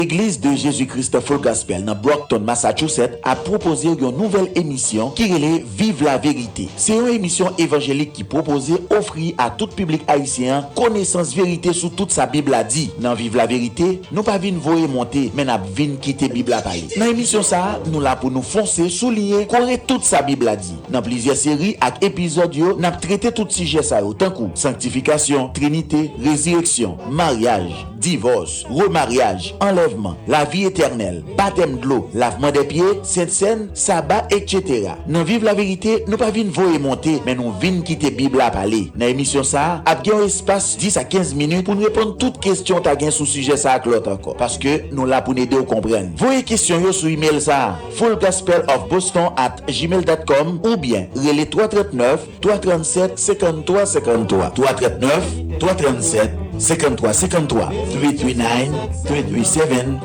L'Église de Jésus-Christ Full Gospel dans Brockton, Massachusetts a proposé une nouvelle émission qui relève Vive la vérité. C'est une émission évangélique qui propose offrir à tout public haïtien connaissance vérité sur toute sa Bible a dit. Dans Vive la vérité, nous pas vinn voyer monter, mais n'a vinn quitter Bible a parler. Dans émission ça, nous là pour nous foncer, souligner, corriger toute sa Bible a dit. Dans plusieurs séries et épisodes yo, n'a traité tout sujet ça autant que sanctification, trinité, résurrection, mariage, divorce, remariage, enlèvement, la vie éternelle, baptême de l'eau, lavement des pieds, sainte scène, sabbat, etc. Dans Vive la vérité, nous pas vinn voyer monter, mais nous vinn quitter Bible à parler. Dans l'émission ça, a bien un espace 10 à 15 minutes pour nous répondre toutes questions ta gen sous sujet ça avec l'autre encore. Parce que nous là pour aider à comprendre. Voyez questions yo sur email ça, fullgospelofboston@gmail.com ou bien relais 339 337 53 53 339 337 53 53 339 337 5353.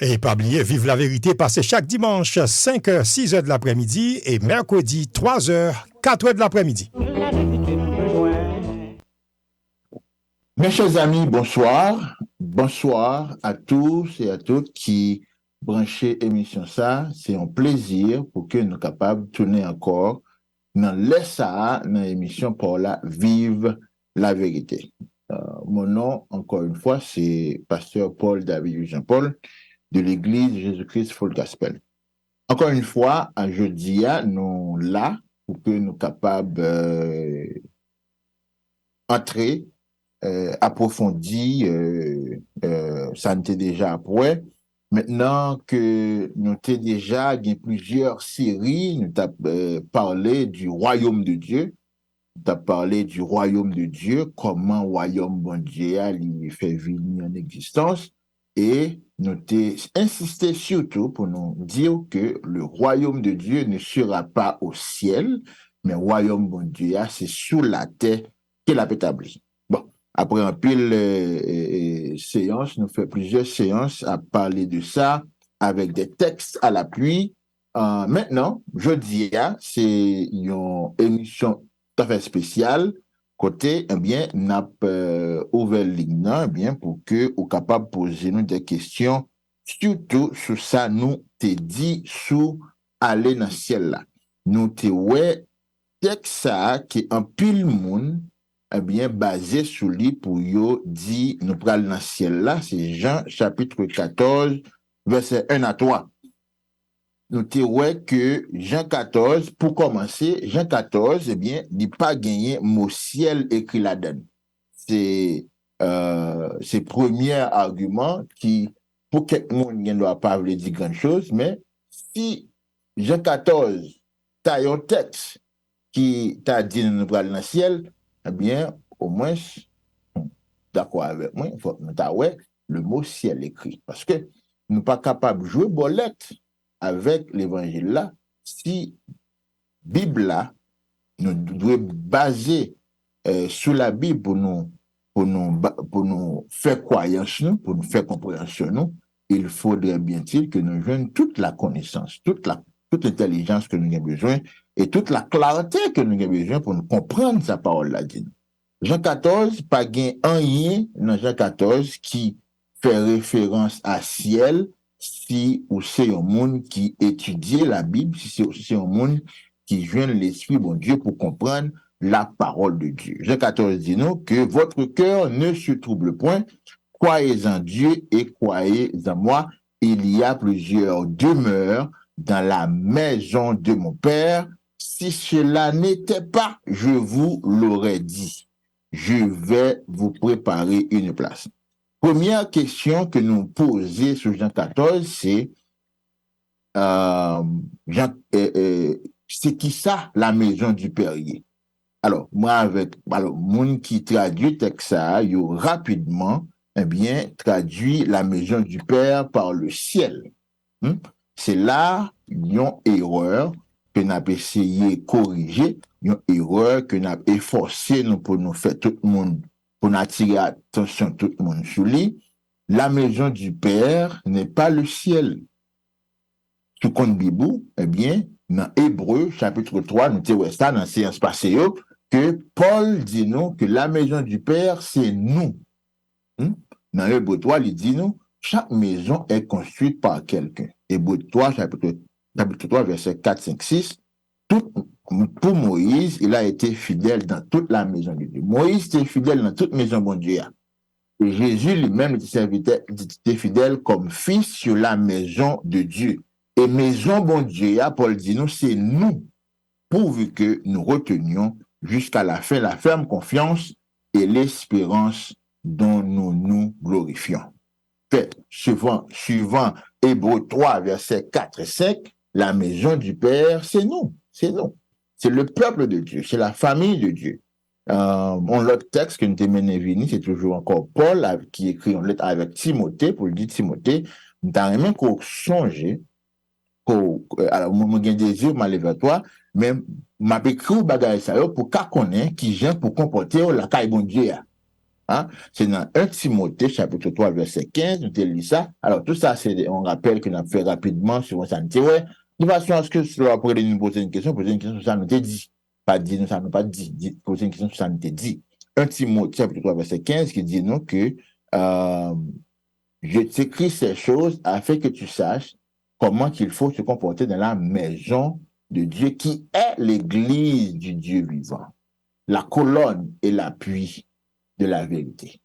Et pas oublier, Vive la vérité, passez chaque dimanche 5h, 6h de l'après-midi et mercredi 3h, 4h de l'après-midi. Mes chers amis, bonsoir. Bonsoir à tous et à toutes qui branchaient émission ça. C'est un plaisir pour que nous soyons capables de tourner encore dans l'ESA, dans l'émission pour la Vive la vérité. Mon nom, encore une fois, c'est Pasteur Paul David Jean-Paul de l'Église Jésus-Christ Full Gospel. Encore une fois, à jeudi, nous là pour que nous soyons capables d'entrer, approfondir, ça n'était déjà après. Maintenant que nous avons déjà plusieurs séries, nous avons parlé du royaume de Dieu. Tu as parlé du royaume de Dieu, comment le royaume de Dieu il fait venir en existence, et nous t'ai insisté surtout pour nous dire que le royaume de Dieu ne sera pas au ciel, mais le royaume de Dieu, c'est sous la terre qu'il a établi. Bon, après un pile séance, nous faisons plusieurs séances à parler de ça, avec des textes à l'appui. Maintenant, jeudi, c'est une émission tout à fait spécial côté n'a ouvert ligne pour que ou capable de poser nous des questions surtout sur ça nous t'ai dit sous aller dans ciel là nous t'ai ouais texte ça qui en pile monde basé sur lui pour yo dit nous pral dans ciel là, c'est Jean chapitre 14 verset 1 à 3. Nous t'avons que Jean 14, pour commencer, Jean 14, il pas gagné mot ciel écrit là-dedans. C'est premier argument qui, pour quelqu'un ne doit pas dire grand chose, mais si Jean 14, t'as un texte qui t'a dit nous pral dans le ciel, au moins, d'accord avec moi, il faut que nous t'avons le mot ciel écrit. Parce que nous ne sommes pas capables de jouer bolette avec l'évangile là, si Bible là, nous devons baser sur la Bible pour nous faire croyance nous, pour nous faire compréhension nous, il faudrait bien dire que nous joignons toute la connaissance, toute l'intelligence que nous avons besoin et toute la clarté que nous avons besoin pour nous comprendre sa parole là. Jean 14, pas gain rien dans Jean 14 qui fait référence à ciel, si ou c'est un monde qui étudie la Bible, si c'est un monde qui joint l'Esprit bon Dieu pour comprendre la parole de Dieu. Jean 14 dit nous que votre cœur ne se trouble point, croyez en Dieu et croyez en moi. Il y a plusieurs demeures dans la maison de mon Père. Si cela n'était pas, je vous l'aurais dit. Je vais vous préparer une place. Première question que nous posons sur Jean 14, c'est c'est qui ça, la maison du Père? Alors, moi, monde qui traduit texte ça, rapidement, traduit la maison du Père par le ciel. C'est là, une erreur que nous avons essayé de corriger, une erreur que nous avons efforcé pour nous faire tout le monde, pour attirer attention tout le monde sur lui. La maison du Père n'est pas le ciel. Tout compte Bible, dans Hébreu, chapitre 3, nous avons ça dans la séance passée, que Paul dit nous que la maison du Père, c'est nous. Dans Hébreu 3, il dit nous chaque maison est construite par quelqu'un. Hébreux 3, chapitre 3, verset 4, 5, 6. Pour Moïse, il a été fidèle dans toute la maison de Dieu. Moïse était fidèle dans toute maison de Dieu. Et Jésus lui-même était fidèle comme fils sur la maison de Dieu. Et maison bon Dieu, Paul dit nous, c'est nous, pourvu que nous retenions jusqu'à la fin la ferme confiance et l'espérance dont nous nous glorifions. Fait, suivant Hébreux 3, verset 4 et 5, la maison du Père, c'est nous. C'est nous. C'est le peuple de Dieu. C'est la famille de Dieu. L'autre texte que nous avons c'est toujours encore Paul qui écrit en lettre avec Timothée, pour le dire Timothée, nous avons même qu'on songe, alors, moi, j'ai des yeux, mal vers toi, mais m'a écrit au bagage ça pour qu'on connaisse qui vient pour comporter la caille bon Dieu. Hein? C'est dans 1 Timothée, chapitre 3, verset 15, nous avons lu ça. Alors, tout ça, c'est on rappelle que nous avons fait rapidement sur ça. Ouais, de façon à ce que cela après nous poser une question sur ça, nous t'ai dit. Pas dit, nous n'avons pas dit, poser une question sur ça, nous t'ai dit. 1 Timothée, chapitre 3, verset 15, qui dit non que je t'écris ces choses afin que tu saches comment qu'il faut se comporter dans la maison de Dieu qui est l'église du Dieu vivant, la colonne et l'appui de la vérité.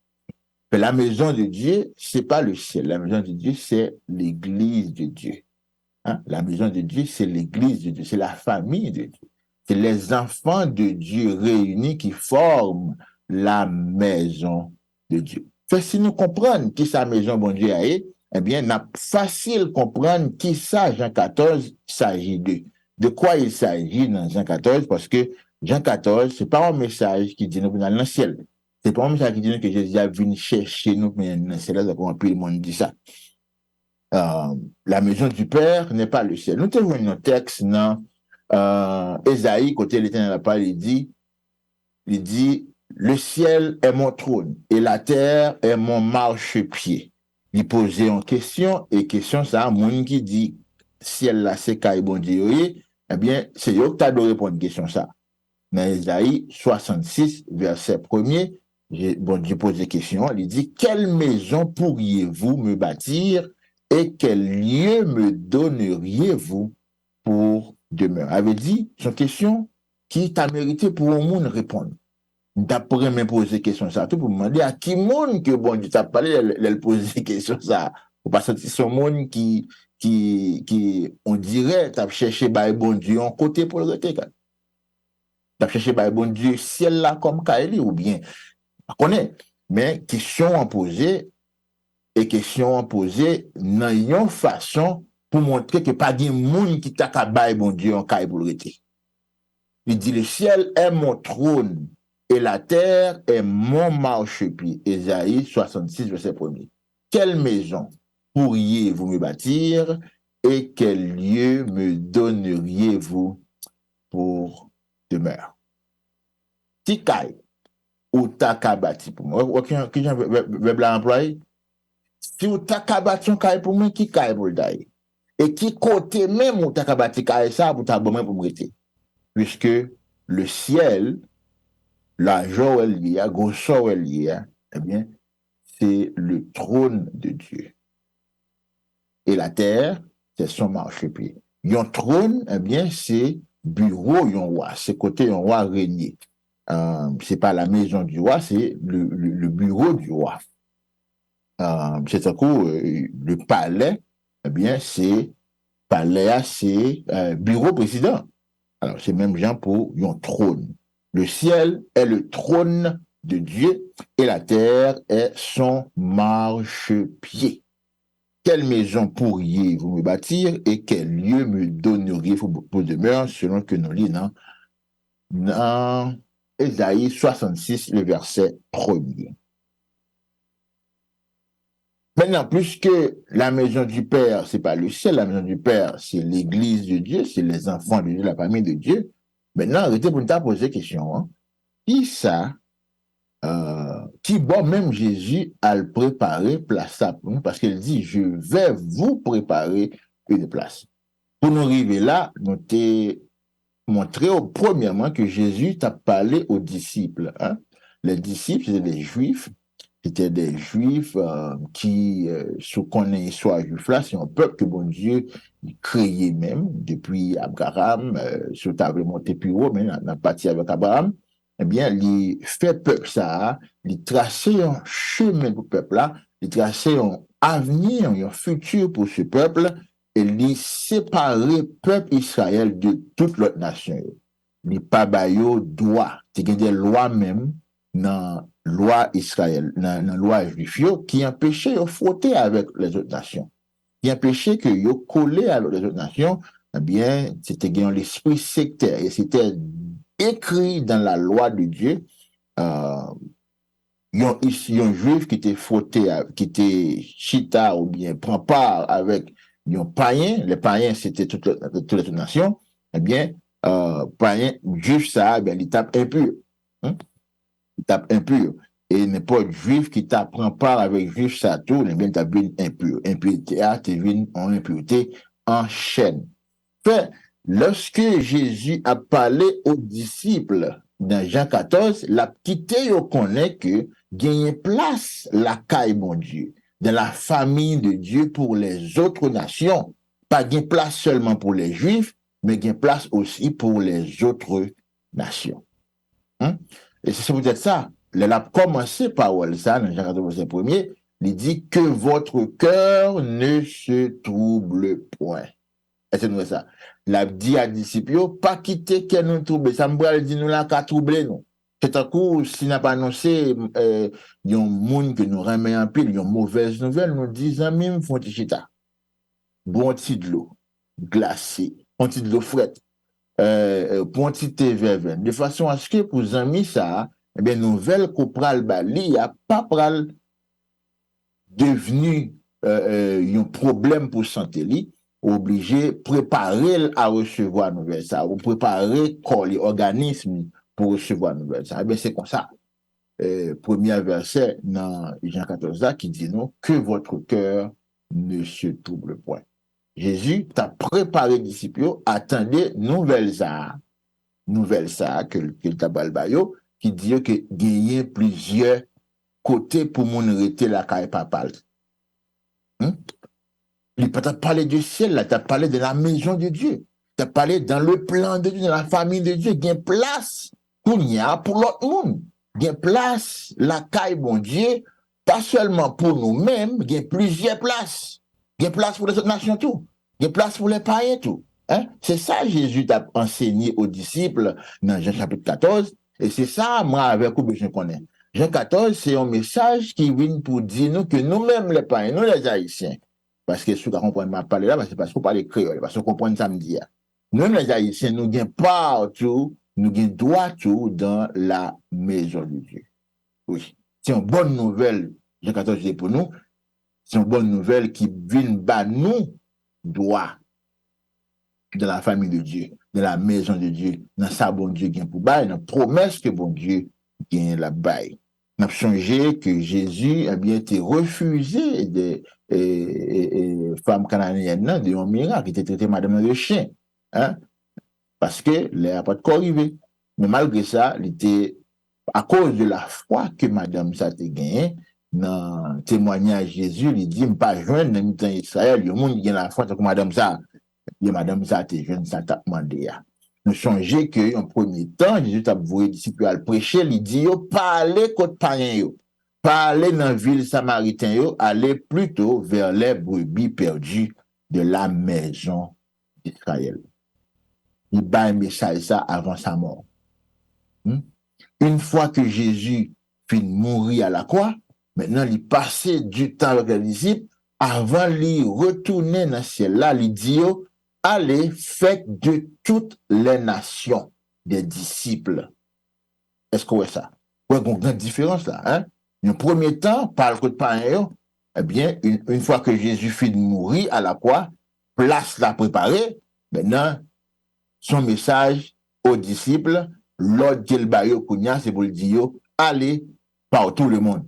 Mais la maison de Dieu, c'est pas le ciel. La maison de Dieu, c'est l'église de Dieu. Hein? La maison de Dieu, c'est l'église de Dieu, c'est la famille de Dieu. C'est les enfants de Dieu réunis qui forment la maison de Dieu. Fait, si nous comprenons qui sa maison, bon Dieu, est, eh bien, n'a facile comprendre qui ça, Jean 14, s'agit de. De quoi il s'agit dans Jean 14, parce que Jean 14, c'est pas un message qui dit nous dans le ciel. C'est pas un message qui dit que Jésus a venu chercher nous, mais c'est là qu'on peut le monde dit ça. La maison du Père n'est pas le ciel. Nous avons un texte dans Ésaïe, côté l'Éternel a parlé, il dit, le ciel est mon trône et la terre est mon marchepied. Il posait en question, et question ça, mon qui dit, ciel là, c'est quand bon Dieu, eh bien, c'est eux qui t'as répondre à question ça. Dans Ésaïe 66, verset 1er, bon Dieu pose des questions, il dit, quelle maison pourriez-vous me bâtir et quel lieu me donneriez-vous pour demeure? Avait dit, son question qui t'a mérité pour un monde répondre. D'après me poser question ça, tout pour me demander à qui monde que bon Dieu t'a parlé, elle poser question ça. Ou pas sentir son monde qui, on dirait, t'as cherché bah bon Dieu en côté pour le retenir. T'as cherché bah bon Dieu ciel là comme Kaeli ou bien, on connaît. Mais question en poser, et question posée dans une façon pour montrer que pas de monde qui t'a qu'à bon Dieu en caille pour le rester. Il dit le ciel est mon trône et la terre est mon marchepied. Ésaïe 66 verset 1er. Quelle maison pourriez-vous me bâtir et quel lieu me donneriez-vous pour demeure? Ti caille ou ta ka bâti pour moi. Qui j'ai verbe employé? Si vous t'as bâti un caille pour moi, qui caille pour le daï? Et qui côté même où t'as bâti caille ça pour t'as bon pour me rester? Puisque le ciel, la joie liée, grosso liée, eh bien, c'est le trône de Dieu. Et la terre, c'est son marchepied. Yon trône, eh bien, c'est bureau yon roi, c'est côté yon roi régné. C'est pas la maison du roi, c'est le bureau du roi. C'est un coup, le palais, eh bien, c'est palais, c'est bureau président. Alors, c'est même genre pour un trône. Le ciel est le trône de Dieu et la terre est son marchepied. Quelle maison pourriez-vous me bâtir et quel lieu me donneriez-vous pour demeure selon que nous lisons dans Ésaïe 66, le verset 1er. Maintenant, puisque la maison du Père, c'est pas le ciel, la maison du Père, c'est l'église de Dieu, c'est les enfants de Dieu, la famille de Dieu. Maintenant, arrêtez pour nous poser question, hein. Qui ça, qui bon, même Jésus a le préparé place ça pour nous, parce qu'il dit, je vais vous préparer une place. Pour nous arriver là, nous t'ai montré premièrement que Jésus t'a parlé aux disciples, hein. Les disciples, c'est les Juifs c'était des Juifs qui, sous connaît soit juif là, c'est un peuple que bon Dieu créé même depuis Abraham, sur table monté plus haut, mais n'a parti avec Abraham. Eh bien, il fait peuple ça, il tracer un chemin pour le peuple là, il tracer un avenir, un futur pour ce peuple, et il séparer peuple Israël de toute l'autre nation. Il pas bayo droit, il y a des lois même dans loi Israël, dans loi juif qui empêchait de frotter avec les autres nations, qui empêchait que yo coller avec les autres nations. Eh bien, c'était l'esprit sectaire et c'était écrit dans la loi de Dieu. Un juif qui était frotté, qui était chita ou bien prend part avec un païen, les païens c'était toutes les nations, eh bien, païen, juif ça, eh bien, il tape impur. Hein? Il tape impur. Et n'importe juif qui prend part avec juif ça tout, eh bien, tape une impur. Impureté, tu viens en impureté en chaîne. Fait, lorsque Jésus a parlé aux disciples dans Jean 14, la petite yo connaît que gagner place la caille mon Dieu, dans la famille de Dieu pour les autres nations, pas gagner place seulement pour les Juifs, mais gagner place aussi pour les autres nations. Hein? Et c'est peut-être ça. Elle a commencé par ça dans Jean 14, verset 1er, il dit que votre cœur ne se trouble point. Et c'est nous ça. La dit à disciples, pas quitter qu'elle nous trouble. Ça me bral dit nous là qu'à troubler nous. C'est un coup, si n'a pas annoncé, y a un monde que nous remet en pile, y a une mauvaise nouvelle, nous disons, même, font chita. Bon petit de l'eau, glacée, bon petit de l'eau frette, bon petit thé verveine. De façon à ce que pour amis ça, eh bien, nouvelle qu'on pral bali, a pas pral devenu, un problème pour santé li, obligé préparer à recevoir nouvelle ça, ou préparer les organismes pour recevoir nouvelle ça. Eh bien, c'est comme ça. Premier verset dans Jean 14 là, qui dit non, que votre cœur ne se trouble point. Jésus t'a préparé les disciples, attendez nouvelle ça que t'a balbayo, qui dit que gagner plusieurs côtés pour mon arrêter la caille papale. Il t'a parlé du ciel, là, t'a parlé de la maison de Dieu. T'a parlé dans le plan de Dieu, dans la famille de Dieu. Il y a place pour l'autre monde. Il y a place, la caille, bon Dieu, pas seulement pour nous-mêmes, il y a plusieurs places. Il y a place pour les autres nations, tout. Il y a place pour les païens, tout. Hein? C'est ça Jésus t'a enseigné aux disciples dans Jean chapitre 14. Et c'est ça, moi, avec vous, je connais. Jean 14, c'est un message qui vient pour dire nous que nous-mêmes, les païens, nous, les Haïtiens, parce que ceux qui comprennent ma parole là, c'est parce qu'on parle créole, parce qu'on comprend samedi. Nous, les Haïtiens, nous gagnons partout, nous gagnons droit tout dans la maison de Dieu. Oui. C'est une bonne nouvelle, Jean 14 dit pour nous, c'est une bonne nouvelle qui vient bas nous droit dans la famille de Dieu, dans la maison de Dieu, dans sa bon Dieu gagne pour bail, dans la promesse que bon Dieu gagne la bail. Nous avons changé que Jésus a bien été refusé des femmes cananéennes de un miracle, qui était traité madame de chien. Hein? Parce que l'air n'a pas de corps arrivé. Mais malgré ça, il était, à cause de la foi que madame ça a gagné, dans le témoignage Jésus, il dit, pas jeune dans le temps Israël, il y a un monde qui a la foi, comme madame ça, et madame ça a été jeune, ça t'a demandé. Nous changé que, en premier temps, Jésus t'a voué disciple à prêcher, il dit, yo, parlez contre païens, yo. Parlez dans la ville samaritain, yo, allez plutôt vers les brebis perdues de la maison d'Israël. Il bat un message ça avant sa mort. Une fois que Jésus finit mourir à la croix, maintenant, il passait du temps avec les disciples, avant de retourner dans le ciel là, il dit, yo, allez, faites de toutes les nations des disciples. Est-ce que vous voyez ça? Vous voyez une grande différence là, hein? Dans le premier temps, par le côté païen, eh bien, une fois que Jésus finit de mourir à la croix, place l'a préparée, maintenant, son message aux disciples, l'ordre qu'il baille kounya, c'est pour le dire, allez par tout le monde.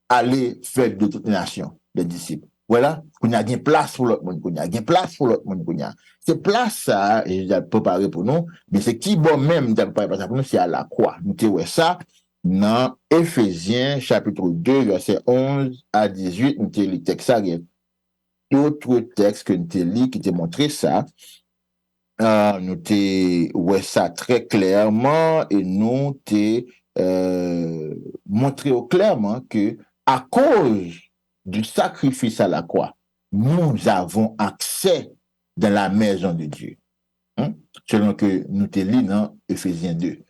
Allez faire de toutes les nations, les disciples. Voilà, qu'on a une place pour l'autre monde, qu'on a une place pour l'autre monde, qu'on a. C'est place ça, j'ai préparé pour nous, mais c'est qui bon même, j'ai préparé pour nous, c'est à la croix. Nous te ouais ça, Dans Éphésiens, chapitre 2, verset 11 à 18, nous te li texte ça, il y a d'autres textes que nous te li qui te montré ça. Nous te ouais ça très clairement et nous te montré clairement que à cause du sacrifice à la croix, nous avons accès dans la maison de Dieu. Selon que nous te lit dans Éphésiens 2.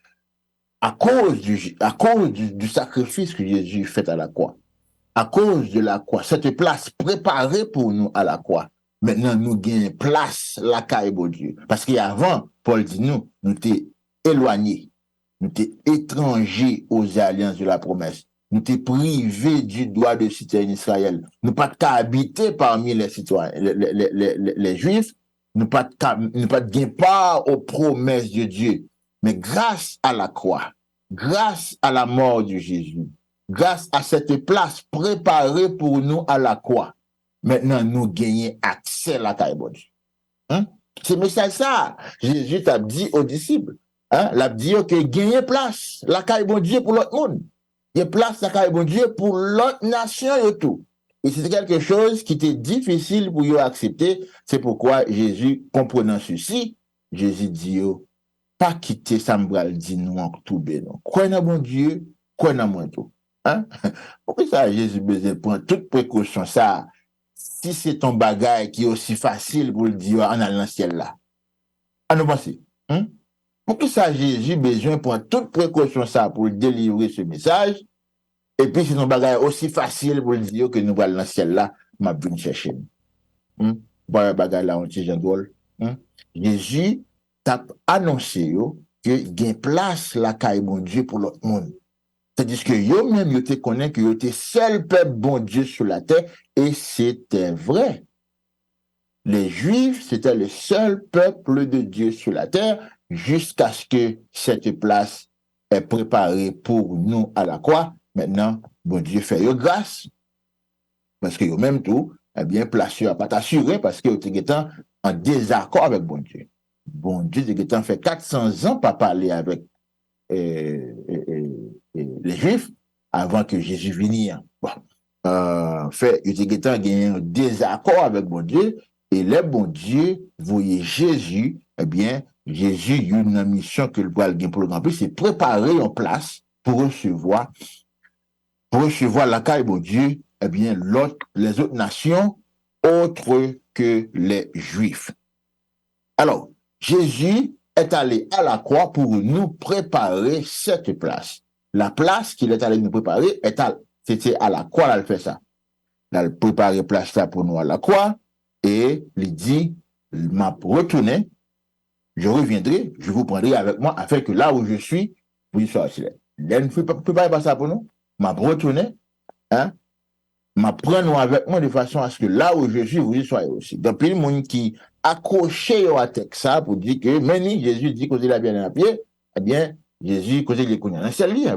À cause du sacrifice que Jésus fait à la croix, à cause de la croix, cette place préparée pour nous à la croix, maintenant nous gagnons place la caille de Dieu. Parce qu'avant, Paul dit nous t'es éloignés, nous t'es étrangers aux alliances de la promesse, nous t'es privés du droit de citoyen Israël, nous pas qu'à habiter parmi les citoyens, les Juifs, nous pas de part aux promesses de Dieu. Mais grâce à la croix, grâce à la mort de Jésus, grâce à cette place préparée pour nous à la croix, maintenant nous gagnons accès à la caille de Dieu. C'est message ça. Jésus t'a dit aux disciples, l'a dit que gagner place la caille de Dieu pour l'autre monde. Il y a place la caille de Dieu pour l'autre nation et tout. Et c'est quelque chose qui était difficile pour eux accepter. C'est pourquoi Jésus, comprenant ceci, Jésus dit, pas quitter Sambral dit nous en tout non. Croyez dans bon Dieu, croyez dans moi tout. Pourquoi ça, Jésus besoin prendre toute précaution ça? Si c'est ton bagage qui est aussi facile pour le dire en allant dans le ciel là. À nous penser. Pourquoi ça, Jésus besoin prendre toute précaution ça pour délivrer ce message? Et puis, c'est ton bagage aussi facile pour le dire que nous allons dans le ciel là, m'a venu chercher. Voilà, bagage là, on tient Jean drôle. Jésus t'a annoncé que il y a place la caille bon Dieu pour l'autre monde. C'est-à-dire que yo même yo te connaît que yo te seul peuple bon Dieu sur la terre et c'était vrai. Les Juifs, c'était le seul peuple de Dieu sur la terre jusqu'à ce que cette place est préparée pour nous à la croix. Maintenant, bon Dieu fait yo grâce. Parce que yo même tout, eh bien, place yo a pas t'assurer parce que yo te en désaccord avec bon Dieu. Bon Dieu te fait 400 ans pas parler avec les Juifs avant que Jésus vienne. Bon. Fait, il était gagné un désaccord avec bon Dieu, et le bon Dieu, voyez Jésus, eh bien, Jésus, il y a une mission que le poil pour le grand prix, c'est préparer en place pour recevoir la caille bon Dieu, eh bien, les autres nations, autres que les Juifs. Alors, Jésus est allé à la croix pour nous préparer cette place. La place qu'il est allé nous préparer, c'était à la croix, là, il fait ça. Là, il prépare place là pour nous à la croix, et il dit, m'a retourné, je reviendrai, je vous prendrai avec moi, afin que là où je suis, vous y soyez aussi là. Il ne prépare pas ça pour nous, m'a retourné, m'a prendre avec moi de façon à ce que là où je suis, vous y soyez aussi. Donc, il y a des gens qui accroché à texte ça pour dire que, mais Jésus dit que il a bien à pied, eh bien, Jésus, quand il est connu, dans celle-là,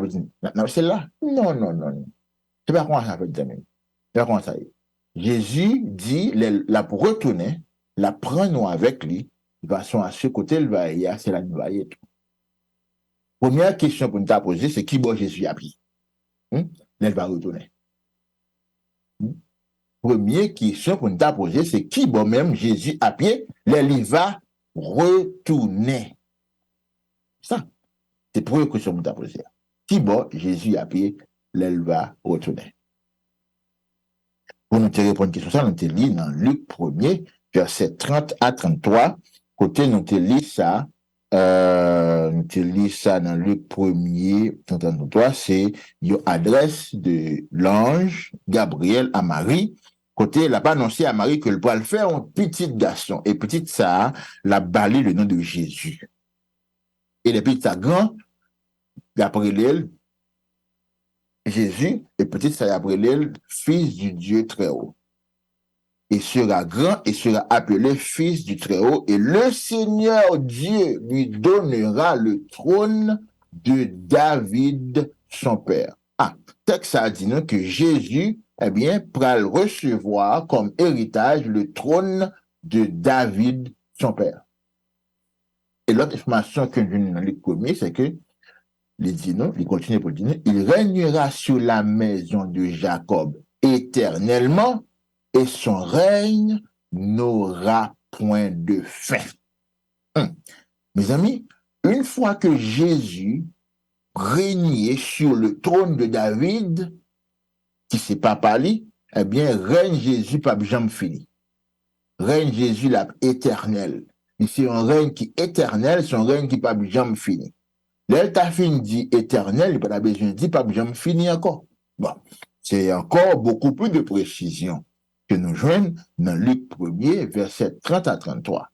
dans celle-là. Non. C'est pas comment ça fait, c'est pas comment ça est. Jésus dit, la pour retourner, la prendre avec lui, de façon à ce côté, il va y avoir, c'est la nouvelle. Première question pour nous poser, c'est qui bon Jésus a pris? Elle va retourner. Première question pour nous poser, c'est qui bon même Jésus à pied, il va retourner. Ça, c'est la première question pour nous poser. Qui bon Jésus à pied, il va retourner. Pour nous te répondre à cette question, nous te lit dans Luc 1er, verset 30 à 33. Côté, nous te lit ça dans Luc 1er, 30 à 33, c'est une adresse de l'ange Gabriel à Marie. Côté, il a pas annoncé à Marie que le poil faire un petit garçon. Et petit ça, l'a balé le nom de Jésus. Et depuis ça grand, d'après l'elle, Jésus, et petit ça après l'elle, fils du Dieu très haut. Et sera grand et sera appelé fils du très haut. Et le Seigneur Dieu lui donnera le trône de David, son père. Texte ça dit nous que Jésus, eh bien, pourra recevoir comme héritage le trône de David, son père. Et l'autre information que je nous ai commis, c'est que Il dit non, il continue pour dire, il régnera sur la maison de Jacob éternellement et son règne n'aura point de fin. Mes amis, une fois que Jésus régnait sur le trône de David, qui c'est pas parlé, eh bien, règne Jésus pas jamais fini. Règne Jésus là, éternel. Et c'est un règne qui est éternel, c'est un règne qui pas jamais fini. L'Elta fin dit éternel, il n'y a pas besoin de dire pas jamais fini encore. Bon, c'est encore beaucoup plus de précision que nous joignons dans Luc 1er, verset 30 à 33.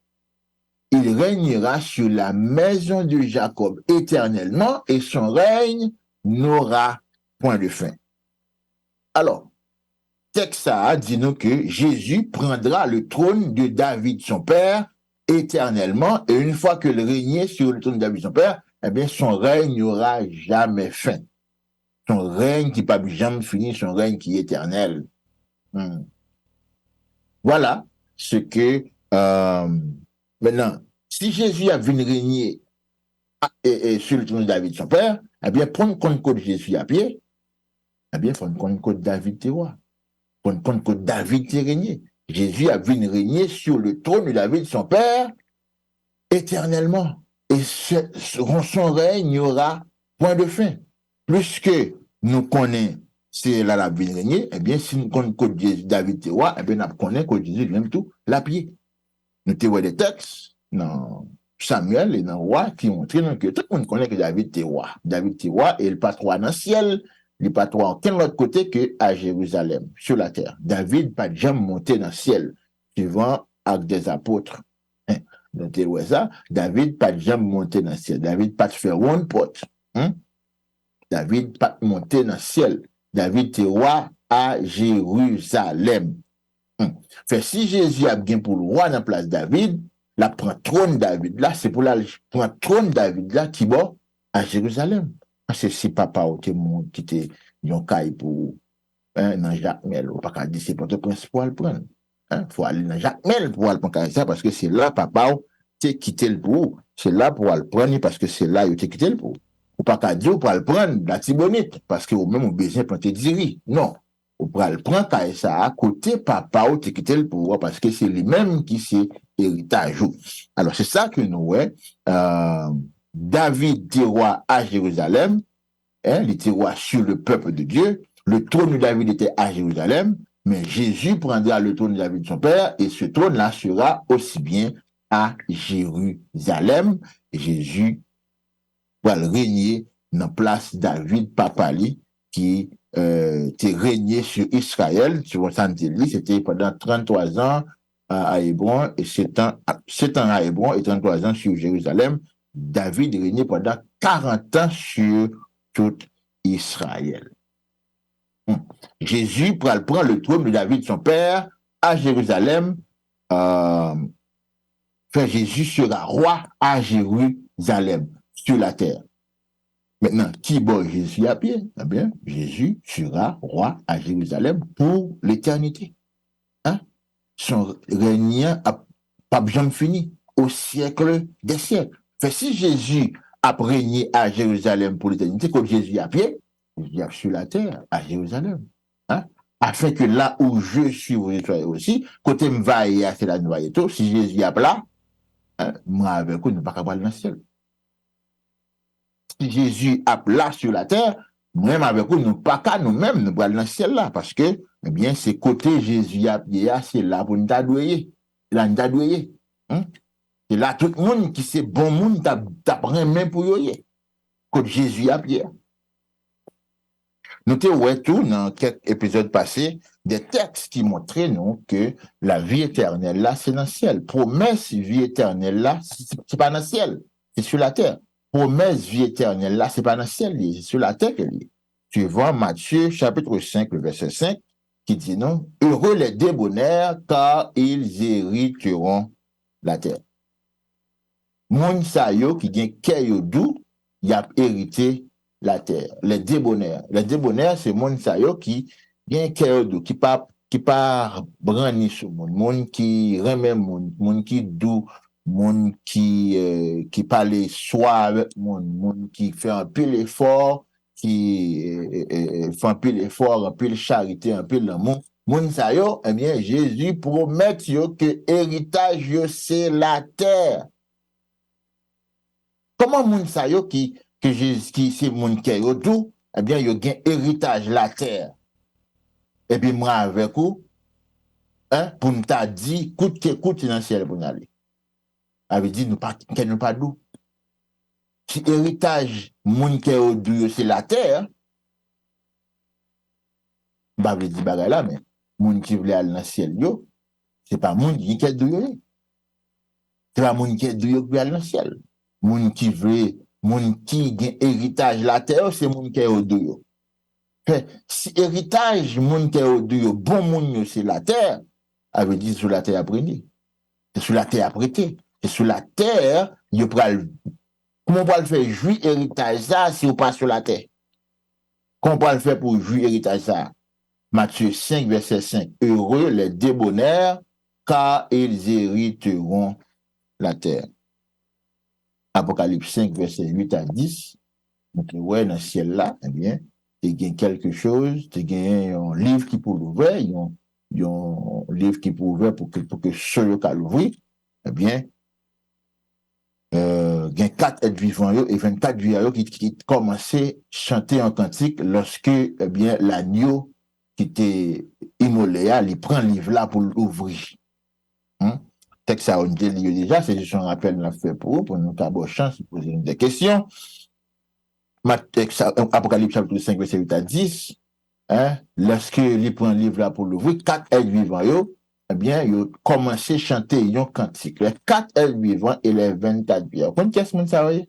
Il régnera sur la maison de Jacob éternellement et son règne n'aura point de fin. Alors, texte ça dit nous que Jésus prendra le trône de David son père éternellement et une fois qu'il régnait sur le trône de David son père, eh bien son règne n'aura jamais fin. Son règne qui pas jamais fini, son règne qui est éternel. Voilà ce que maintenant, si Jésus a venu régner sur le trône de David son père, eh bien prendre compte de Jésus à pied, eh bien prendre compte de David tes roi. Prendre compte que David t'est régné. Jésus a venu régner sur le trône de David son père éternellement. Et son règne n'y aura point de fin. Puisque nous connaissons c'est là la vie régner, eh bien, si nous connaissons que David est roi, eh bien, nous connaissons que Jésus même tout, la pied. Nous avons des textes dans Samuel et dans roi qui montrent que tout le monde connaît que David est roi. David est roi et il pas roi dans le ciel, il pas roi aucun autre côté que à Jérusalem, sur la terre. David pas jamais monté dans le ciel, suivant Actes des apôtres. Donc, ça, David pas jamais monté dans le ciel. David pas fait one pot. David pas monté dans le ciel. David est roi à Jérusalem. Fait si Jésus a bien pour le roi dans la place David, la prend trône David là, c'est pour la prend trône David là qui va à Jérusalem. Parce que si papa ou te monde qui te yon caille pour dans Jacques Mel, ou pas qu'à dire c'est pas le prince pour le prendre. Faut aller dans Jacques Mel pour le prendre ça parce que c'est là papa t'es quitté le pour, c'est là pour le prendre parce que c'est là il t'es quitté le pour. Ou pas qu'à dire pour le prendre la tibonite parce que ou même au besoin pour te dire non. Ou pour le prendre ça à côté papa ou t'es quitté le pour parce que c'est lui-même qui c'est héritage. Alors c'est ça que nous David était roi à Jérusalem, il était roi sur le peuple de Dieu. Le trône de David était à Jérusalem, mais Jésus prendra le trône de David son père et ce trône-là sera aussi bien à Jérusalem. Jésus va régner dans place David papali qui était régné sur Israël, tu vois, c'était pendant 33 ans à Hébron et 7 ans à Hébron et 33 ans sur Jérusalem. David régnait pendant 40 ans sur tout Israël. Jésus prend le trône de David, son père, à Jérusalem. Jésus sera roi à Jérusalem, sur la terre. Maintenant, qui bat Jésus à pied? Eh bien, Jésus sera roi à Jérusalem pour l'éternité. Son règne n'a pas jamais fini, au siècle des siècles. Si Jésus a régné à Jérusalem pour l'éternité, comme Jésus à pied, il est sur la terre, à Jérusalem. Afin que là où je suis, vous soyez aussi, côté m'vaille, c'est la noyée tout. Si Jésus est là, moi avec vous, nous ne pouvons pas aller dans le ciel. Si Jésus est là sur la terre, même avec vous, nous ne pouvons pas nous-mêmes nous aller dans le ciel là, parce que, eh bien, c'est côté Jésus c'est là pour nous adouer. Là, nous adouer. Et là, tout le monde qui c'est bon monde, t'apprend même pour y côté Jésus à Pierre. Nous avons tout dans quelques épisodes passés des textes qui montraient nous que la vie éternelle là, c'est dans le ciel. Promesse vie éternelle là, c'est pas dans le ciel, c'est sur la terre. Promesse vie éternelle là, c'est pas dans le ciel, c'est sur la terre qu'elle est. Tu vois Matthieu chapitre 5, le verset 5, qui dit non, heureux les débonnaires car ils hériteront la terre. Moun sa yo qui gen kè yo dou, y a hérité la terre. Les débonnaires, c'est moun sa yo qui gen kè yo dou, qui pas brani sou moun qui remet moun qui dou, moun qui parle soit avec moun qui fait un peu l'effort, qui fait un peu l'effort, un peu de charité, un peu l'amour. Moun sa yo, eh bien, Jésus promet yo que héritage yo c'est la terre. Comment moun sa yo qui c'est moun qui yo tout, eh bien, yo gen héritage la terre. Et puis moi avec vous, hein, pour nous t'a dit, coûte que coûte dans le ciel pour nous aller. Avait dit, nous pas d'où. Si héritage, moun qui au douyo, c'est la terre, bah, veut dire bagay là, mais moun qui voulait aller dans le ciel, yo, c'est pas moun qui est douyo. C'est pas moun qui est douyo qui veut aller dans le ciel. Moun qui veut, moun qui gagne héritage la terre, c'est moun qui est au douyo. Si héritage, moun qui est au douyo, bon moun yo, c'est la terre, avait dit sur la terre apprenez. C'est sur la terre apprêté. Et sur la terre, comment on peut le faire jouir héritage ça si on passe sur la terre? Comment on peut le faire pour jouir héritage ça? Matthieu 5, verset 5. Heureux les débonnaires, car ils hériteront la terre. Apocalypse 5, verset 8 à 10. Donc, ouais, dans le ciel là, eh bien, tu gagnes quelque chose, tu gagnes un livre qui peut l'ouvrir, un livre qui peut ouvrir pour que ceux qui l'ouvrir, eh bien, il y a 4 êtres vivants et 24 vivants qui commençaient à chanter un cantique lorsque, eh bien, l'agneau qui était immolé, il prend le livre là pour l'ouvrir. Texte ça, on dit déjà, c'est juste un rappel qu'on a fait pour nous avoir chance de poser des questions. Apocalypse chapitre 5, verset 8 à 10, lorsque il prend le livre là pour l'ouvrir, 4 êtres vivants, eh bien, ils ont commencé à chanter un cantique. Les 4 êtres vivants et les 24 vivants. Comment est-ce que moun sa yo?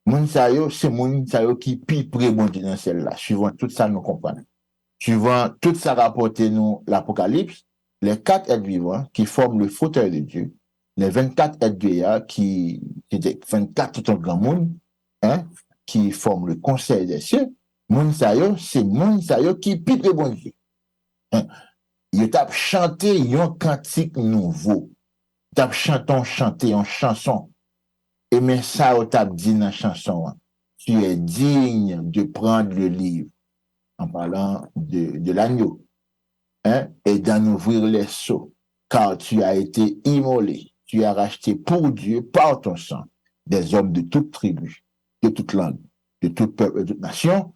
Moun sa yo, c'est moun sa yo qui pi prébondit dans celle-là. Suivant tout ça, nous comprenons. Suivant tout ça rapporté nous l'Apocalypse, les 4 êtres vivants qui forment le fauteuil de Dieu, les 24 êtres vieillards qui étaient 24 tout un grand monde, qui forment le conseil des cieux, moun sa yo, c'est moun sa yo qui pi prébondit. Ils t'a chanté un cantique nouveau. T'a chanté une chanson. Et mais ça, t'a dit dans la chanson, tu es digne de prendre le livre, en parlant de l'agneau, et d'en ouvrir les sceaux, car tu as été immolé, tu as racheté pour Dieu par ton sang des hommes de toute tribu, de toute langue, de tout peuple et de toute nation.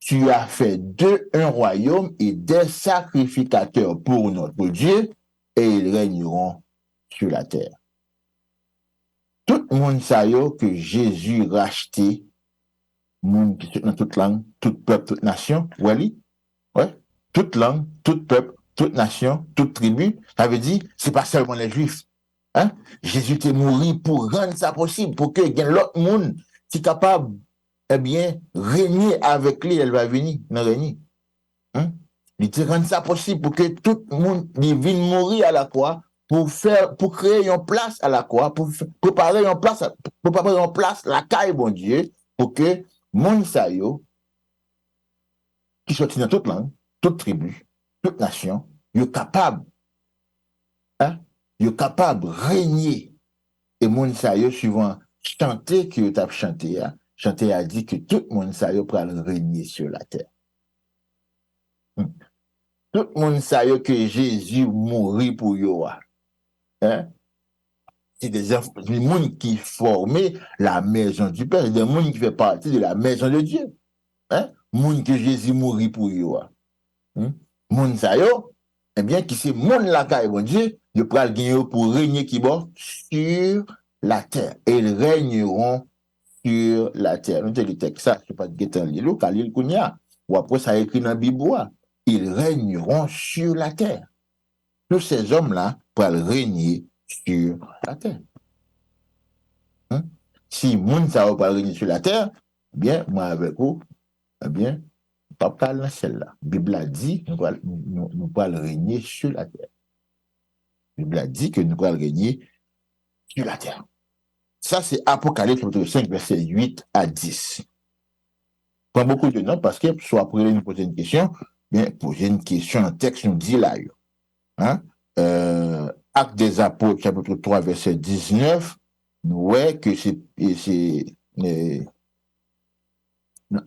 Tu as fait d'eux un royaume et des sacrificateurs pour notre Dieu, et ils régneront sur la terre. Tout le monde sait que Jésus racheté, monde dans toute langue, tout peuple, toute nation, ouais, toute langue, tout peuple, toute nation, toute tribu. Ça veut dire, c'est pas seulement les Juifs. Jésus est mort pour rendre ça possible, pour que l'autre monde soit capable, eh bien, régner avec lui, elle va venir, non régner. Il te rend ça possible pour que tout le monde vienne mourir à la croix, pour créer une place à la croix, pour préparer une place, la caille, bon Dieu, pour que monde sa yo, qui soit dans toute langue, toute tribu, toute nation, yo capable de régner. Et monde sa yo, suivant chanter que tu as chanté, chanter a dit que tout le monde sa yo pour régner sur la terre. Tout le monde sait que Jésus mourit pour yo. C'est des gens qui formaient la maison du Père, c'est des gens qui font partie de la maison de Dieu. Moun que Jésus mourit pour yo. Moun sa yo, eh bien, qui c'est moun la caille, bon Dieu, de pral gagner pour régner qui bon sur la terre. Et ils régneront sur la terre. Nous te le texte ça, je sais pas de guetan lilo, kalil kounya. Ou après ça écrit dans la Bible, ils régneront sur la terre. Tous ces hommes-là pourront régner sur la terre. Si moun sa va pas régner sur la terre, bien, moi avec vous, eh bien, pas parler dans celle-là. La Bible a dit nous pourrons régner sur la terre. La Bible a dit que nous pourrons régner sur la terre. Ça, c'est Apocalypse chapitre 5, verset 8 à 10. Pas beaucoup de noms parce que, soit après nous poser une question, bien, poser une question, un texte nous dit là. Actes des Apôtres, chapitre 3, verset 19, nous voyons que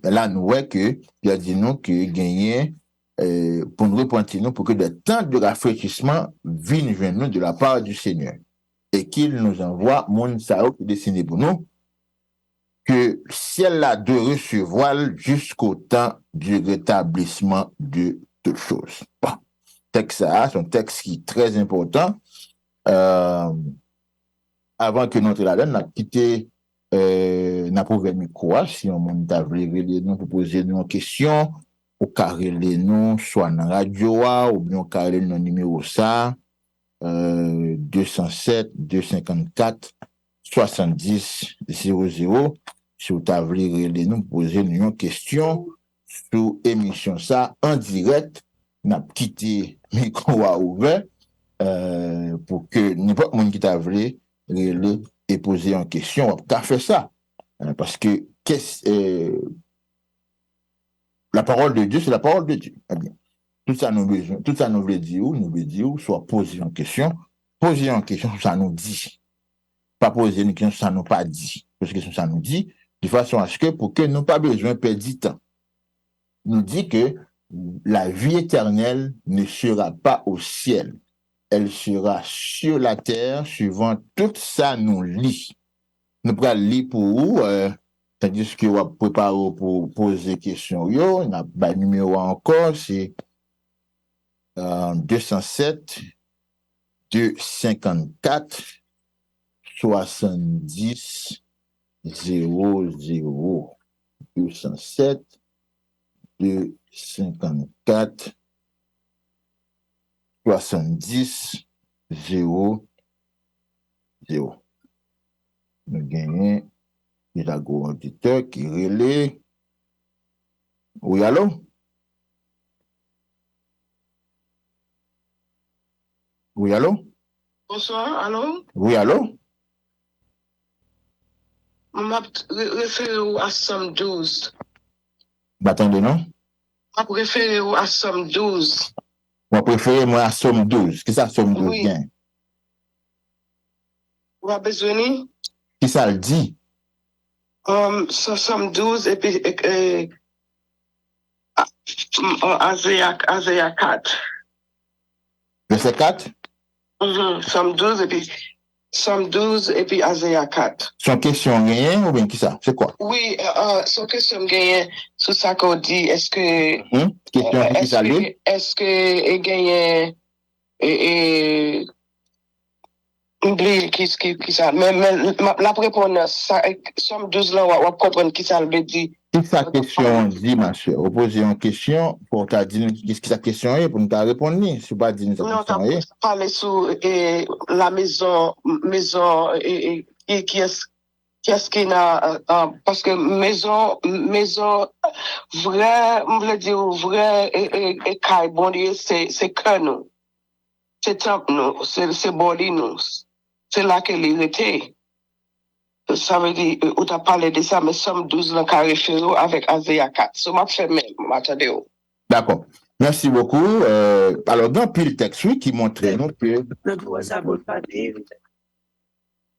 là, nous voyons que il a dit nous que gagner pour nous repentir nous pour que des temps de rafraîchissement viennent vers nous de la part du Seigneur et qu'il nous envoie mon sao destiné pour nous que ciel a de recevoir jusqu'au temps du rétablissement de toutes choses. Bon, texte ça, c'est un texte qui est très important. Avant que notre là-dedans, on a quitté n'a pas ouvert le micro, si on t'a voulu nous pour poser une question, ou carrer les noms, soit dans la radio, ou bien carrer le numéro ça, 207 254 70 00. Si vous voulez les nous poser une question sur émission ça en direct, n'a quitté le micro ouvert pour que n'importe qui qui t'a voulu et poser une question, on va faire ça. Parce que la parole de Dieu, c'est la parole de Dieu. Eh bien, tout ça nous besoin, tout ça nous veut dire, soit poser une question, ça nous dit. Pas poser une question, ça nous pas dit. Parce que ça nous dit, de façon à ce que, pour que nous pas besoin de perdre du temps. Nous dit que la vie éternelle ne sera pas au ciel. Elle sera sur la terre, suivant tout ça nous lit. Nous pourrons lire pour vous, tandis que vous va préparer pour poser question. On a le numéro encore, c'est 207 254 70 00. 207 254 70 00. Nous gagnons des auditeurs qui relaient. Oui, allô? Oui, allô? Bonsoir, allô? Oui, allô? Je réfère à Somme 12. Attendez, non? Je réfère à Somme 12. Moi, préféré, moi, à Somme 12. Qu'est-ce que ça, Somme 12 Oui. gagne? Vous avez besoin? Qui ça le dit? Somme 12 et puis Azaïa 4. Verset 4? Somme 12 et puis Azaïa 4. Son question rien ou bien qui ça? C'est quoi? Oui, son question gagne sur ça qu'on dit, est-ce que Question qui ça lui? est-ce que gagne oublie qui ça mais la réponse somme 12 là on va comprendre qui ça veut dire. Si sa question dit, ma chère, vous posez une question pour t'a dit qu'est-ce que sa question est pour nous t'a répondre. Si pas dit sa Non, question est. parler sur la maison et qui est-ce qu'il y a parce que maison vrai on veut dire vrai et kai bon Dieu c'est que nous c'est temple nous c'est body nous c'est là que il était. Ça veut dire, on t'a parlé de ça, mais Somme 12 dans carré féro avec Azaïa 4. So, m'a fait même, m'attendez. D'accord. Merci beaucoup. Alors, dans le texte, oui, qui montrait nous que.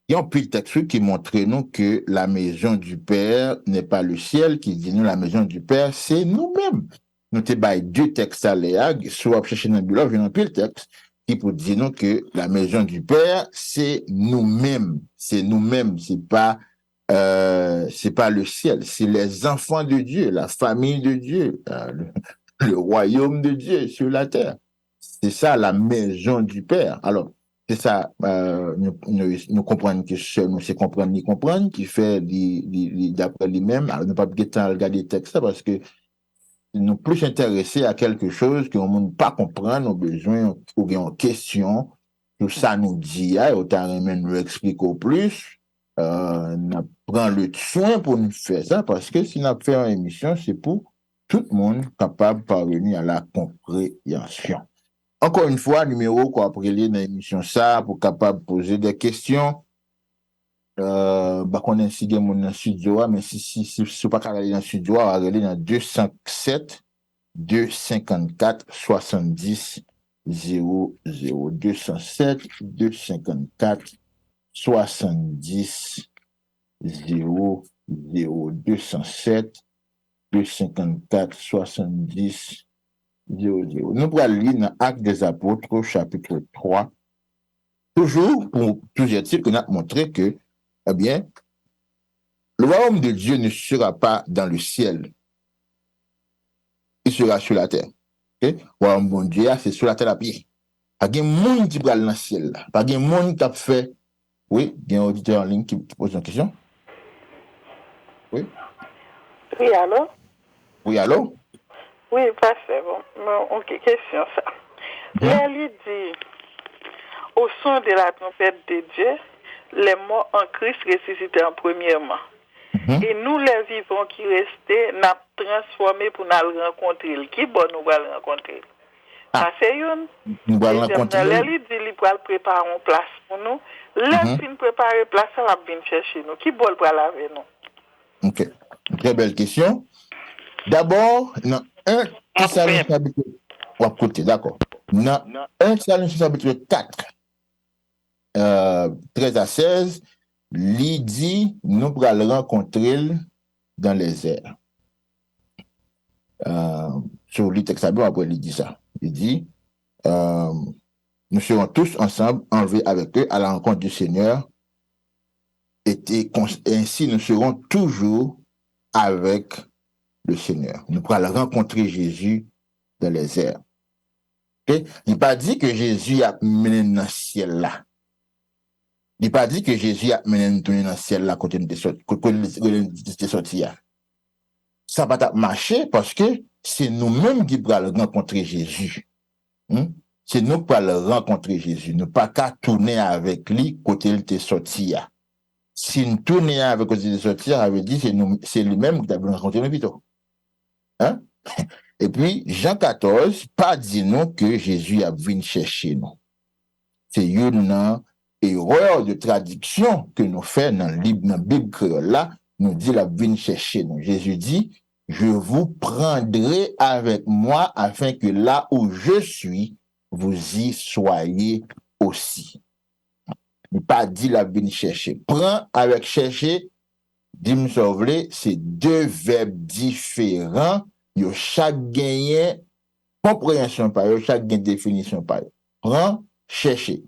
Il y a un texte oui, qui montrait nous que la maison du Père n'est pas le ciel, qui dit nous la maison du Père, c'est nous-mêmes. Nous te bail deux textes à l'éag, soit chercher dans le bureau, il y a un texte qui pour dire nous que la maison du Père, c'est nous-mêmes. C'est nous-mêmes, c'est pas le ciel, c'est les enfants de Dieu, la famille de Dieu, le royaume de Dieu sur la terre. C'est ça la maison du Père. Alors, c'est ça, nous comprenons que seul nous c'est comprendre, qui fait d'après lui-même. Alors, ne pas regarder le texte parce que nous plus intéressés à quelque chose que on ne pas comprendre nos besoins ou bien en question. Tout ça nous dit, et autant même nous expliquer au plus. On prend le soin pour nous faire ça parce que si on fait une émission, c'est pour tout le monde capable de parvenir à la compréhension. Encore une fois, numéro qu'on a pris dans l'émission ça pour capable de poser des questions. Qu'on a ainsi dans le studio, mais si pas aller dans le studio, on va aller dans 207 254 70 00 207 254 70 00 207 254 70 00. Nous pourrons lire dans Actes des Apôtres, chapitre 3. Toujours dit qu'on a montré que, eh bien, le royaume de Dieu ne sera pas dans le ciel. Il sera sur la terre. Okay? Le royaume de Dieu, c'est sur la terre à pied. Pas de monde qui va dans le ciel. Pas de monde qui a fait. Oui, il y a un auditeur en ligne qui pose une question. Oui. Oui, allô? Oui, allô? Oui, parfait. Bon, ok, question ça. L'Élie dit, au son de la trompette de Dieu, les morts en Christ ressuscités en premièrement. Et nous, les vivants qui restaient, nous transformés pour nous rencontrer. Qui bon nous va le rencontrer? Ça, c'est une. Nous allons rencontrer. L'Élie dit, il va préparer une place pour nous. L'Élie fin préparer place, ça va venir chercher nous. Qui bon pour laver nous? Ok. Très belle question. D'abord, dans 1 Thessaloniciens chapitre 3, côté, d'accord. Dans 1 Thessaloniciens chapitre 4, 13 à 16, il dit, nous pourrons le rencontrer dans les airs. Sur le texte, après, il dit ça. Il dit, nous serons tous ensemble enlevés avec eux à la rencontre du Seigneur. Et ainsi, nous serons toujours avec le Seigneur. Nous pourrons rencontrer Jésus dans les airs. Okay? Il n'a pas dit que Jésus a mené dans le ciel là. Il n'a pas dit que Jésus a mené dans le ciel là quand il était sorti. Ça va pas marcher parce que c'est nous-mêmes qui pourrons rencontrer Jésus. C'est nous qui pourrons rencontrer Jésus. Nous pas qu'à tourner avec lui quand il était sorti. Si nous tournons avec quand il était sorti, ça veut dire que c'est lui-même qui a rencontré nous plutôt. Hein? Et puis, Jean 14, pas dit nous que Jésus a venu chercher nous. C'est une erreur de traduction que nous faisons dans la Bible créole là, nous dit la venu chercher nous. Jésus dit, je vous prendrai avec moi afin que là où je suis, vous y soyez aussi. Il n'a pas dit la venu chercher. Prends avec chercher, dis-moi sauver, c'est deux verbes différents. Yo chaque gagne compréhension par yo, chaque gagne définition par yo. Prends, chercher.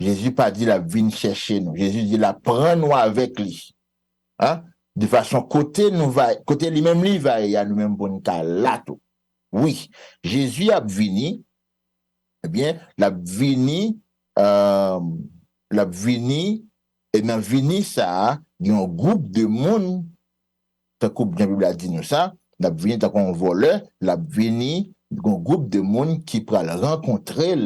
Jésus pas dit la vine chercher nous. Jésus dit la prends nous avec lui. Hein? De façon côté nous va, côté lui-même lui va y a nous-même bon cas là tout. Oui, Jésus a venu, eh bien, la vini, et dans vini ça, il y a un groupe de monde, ta coupe de la Bible a dit nous ça, la vini tant qu'on voleur, la vini un groupe de monde qui pourra le rencontrer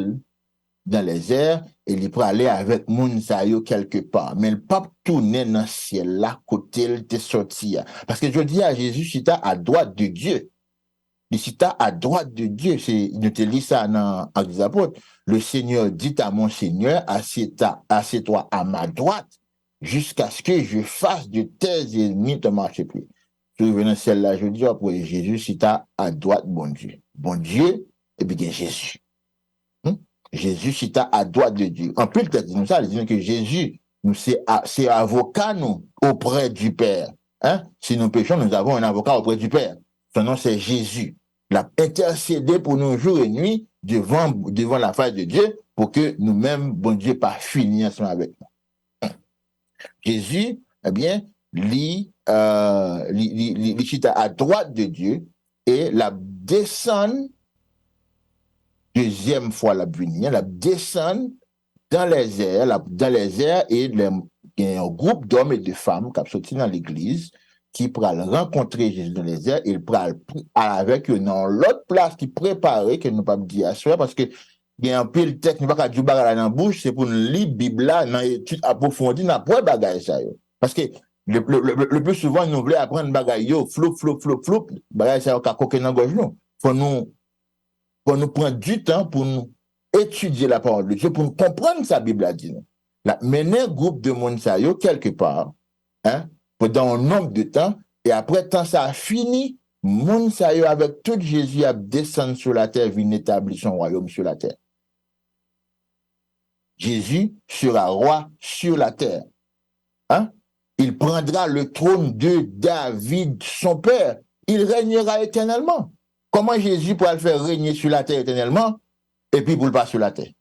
dans les airs et il pourra aller avec monde ça yo quelque part, mais le pape tourner dans le ciel là côté il te sorti parce que je dis à Jésus cita à droite de Dieu. Il cita à droite de Dieu, c'est nous te lis ça dans Actes des Apôtres. Le Seigneur dit à mon Seigneur, assieds-toi à ma droite jusqu'à ce que je fasse de tes ennemis ton marchepied. Je reviens celle-là, je dis après Jésus cita à droite bon Dieu. Bon Dieu, et bien Jésus. Jésus cita à droite de Dieu. En plus, le texte dit ça, il dit que Jésus, c'est avocat nous auprès du Père. Hein? Si nous péchons, nous avons un avocat auprès du Père. Son nom, c'est Jésus. Il a intercédé pour nous jour et nuit devant la face de Dieu pour que nous-mêmes, bon Dieu, pas finir ensemble avec nous. Jésus, eh bien, lui cita à droite de Dieu et la descend deuxième fois la venir, la descend dans les airs et il y a un groupe d'hommes et de femmes qui sont sortis dans l'église qui pourra rencontrer Jésus dans les airs, il pourra avec eux dans l'autre place qui préparait que nous pas dire à soi parce que il y a un peu le texte nous pas du bagage dans la bouche, c'est pour nous lire Bible là dans étude approfondie n'a pas bagage ça parce que le plus souvent nous voulons apprendre bagage yo flou bagage ça ka coquer dans gorge nous faut nous prendre du temps pour nous étudier la parole de Dieu pour nous comprendre sa Bible a dit nous la mener groupe de monde ça yo quelque part hein pendant un nombre de temps, et après temps ça a fini, monde ça y avec tout Jésus a descendu sur la terre, vient établir son royaume sur la terre. Jésus sera roi sur la terre. Hein? Il prendra le trône de David, son père. Il régnera éternellement. Comment Jésus pourra le faire régner sur la terre éternellement et puis pour le pas sur la terre?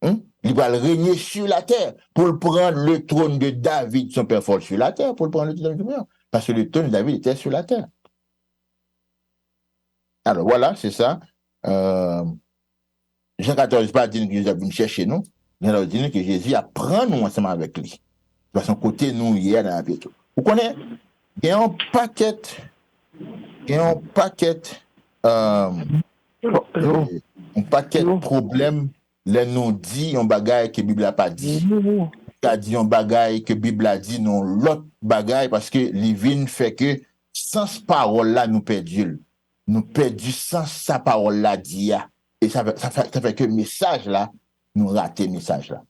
Hein? Il va le régner sur la terre pour le prendre le trône de David, son père fort sur la terre, pour le prendre le trône de David. Parce que le trône de David était sur la terre. Alors voilà, c'est ça. Jean 14 pas dit que Jésus a venu chercher nous. Jean 14 dit que Jésus a pris nous ensemble avec lui. De son côté, nous, hier, dans la vie. Vous connaissez, il y a un paquet de problèmes, les nous dit un bagage que la Bible n'a pas dit. Il a dit un bagage que la Bible a dit, non, l'autre bagage, parce que l'ivine fait que sans parole là, nous perdons. Nous perdons sans sa parole là, dit. Et ça fait que le message là, nous ratons le message là.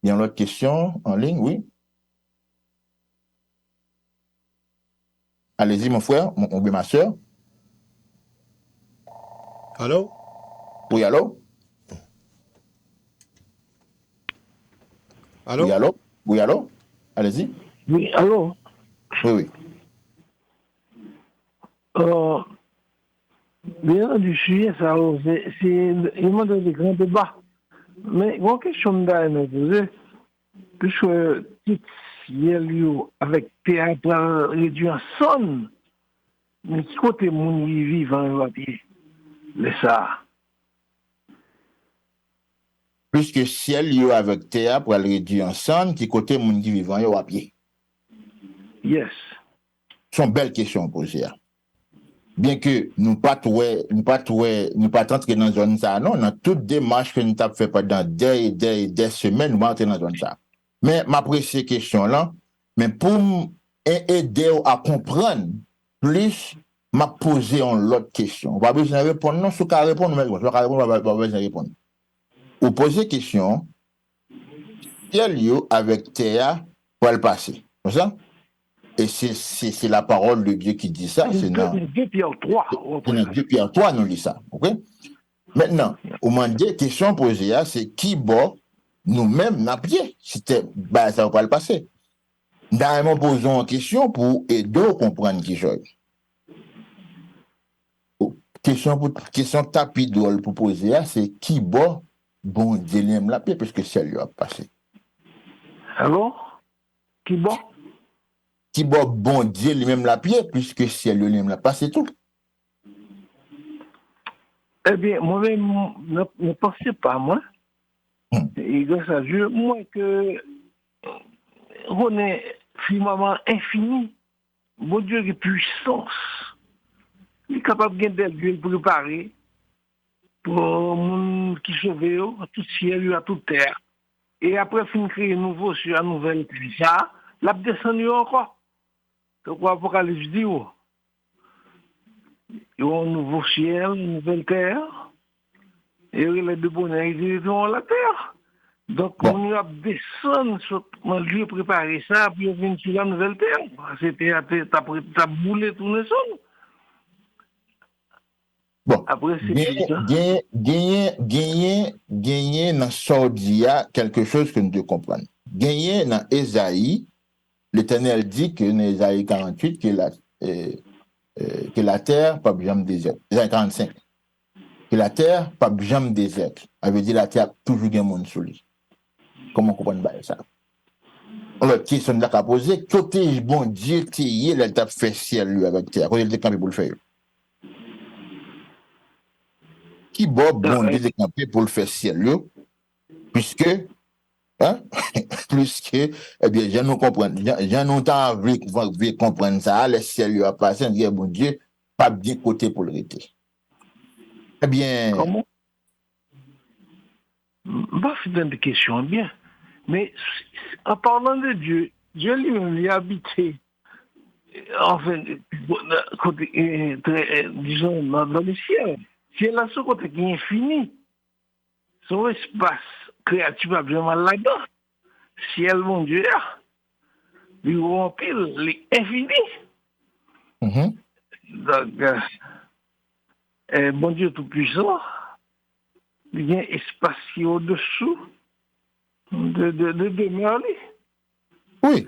Il y a une autre question en ligne, oui? Allez-y, mon frère, ma soeur. Allô? Oui, allô? Allô? Oui, allô? Oui, allô? Allez-y. Oui, allô? Oui, oui. Bien entendu, sujet, ça, c'est vraiment des grands débats. Mais une question que je me poser, puisque tout ciel avec théâtre réduit en sonne, mais qui côté mon vivant papier, mais ça. Puisque ciel yo avec terre pour aller réduire ensemble, qui côté moun qui vivant yo à pied. Yes. C'est une belle question posée. Bien que nous pas rentrer dans la zone ça, non, dans toute démarche que nous avons fait pendant des semaines, nous rentrer dans la zone ça. Mais m'apprécie cette question là, mais pour aider à comprendre plus, m'a posé une autre question. On va besoin de répondre, non, si on peut répondre, mais on va pas besoin de répondre. Ou poser question, quel lieu avec terre pour le passer. C'est ça? Et c'est la parole de Dieu qui dit ça. C'est dans 2 Pierre 3. C'est dans 2 Pierre 3, nous lit ça. Okay? Maintenant, au moment des questions posées, c'est qui bon nous-mêmes n'a pied. C'était, ça va pas le passer. Nous posons une question pour aider à comprendre qui chose. Question tapis drôle pour poser, c'est qui bon Dieu l'aime la paix, puisque c'est lui a passé. Alors, qui bon? Qui bon Dieu lui-même la paix, puisque c'est lui l'aime la paix, c'est tout. Eh bien, moi-même, ne pensez pas, moi. Et grâce à Dieu, moi, que on est finalement infini. Bon Dieu qui puissance. Il est capable de gagner Dieu pour préparer pour monde qui sauve à tout ciel, à toute terre. Et après, il créer un nouveau sur la nouvelle ça, l'a descendu encore. Donc, l'Apocalypse dit, il y a un nouveau ciel, une nouvelle terre, et les deux bonheurs, ils sont la terre. Donc, on a descendu sur un lieu préparé ça, puis on vient sur la nouvelle terre. C'était, t'as boulé tout le sol. Bon, après, gagner dans Sordia quelque chose que nous devons comprendre. Gagner dans Ésaïe, l'Éternel dit que dans Ésaïe 48, que la terre pas jamais désert. Ésaïe 45, que la terre pas jamais désert. Ça veut dire la terre toujours un monde sous lui. Comment comprendre ça? Alors, question de la poser, côté bon Dieu qui est, elle t'a fait ciel lui avec terre. Côté le décampé pour le faire. Qui bon Dieu décampé pour le faire ciel lui, puisque puisque, eh bien, j'ai nous comprendre, j'ai nous envie comprendre ça, le ciel lui a passé, on dit, bon Dieu, pas bien côté pour le rester. Eh bien. Comment? Pas faire des questions, bien. Mais en parlant de Dieu, Dieu lui-même il a habité, enfin, disons, dans le ciel. C'est là ce côté qui est infini. Son espace créatif a vraiment là-dedans. Ciel, mon Dieu, il remplit l'infini. Donc, bon Dieu Tout-Puissant, il y a un espace qui est au-dessous de demeure. Oui.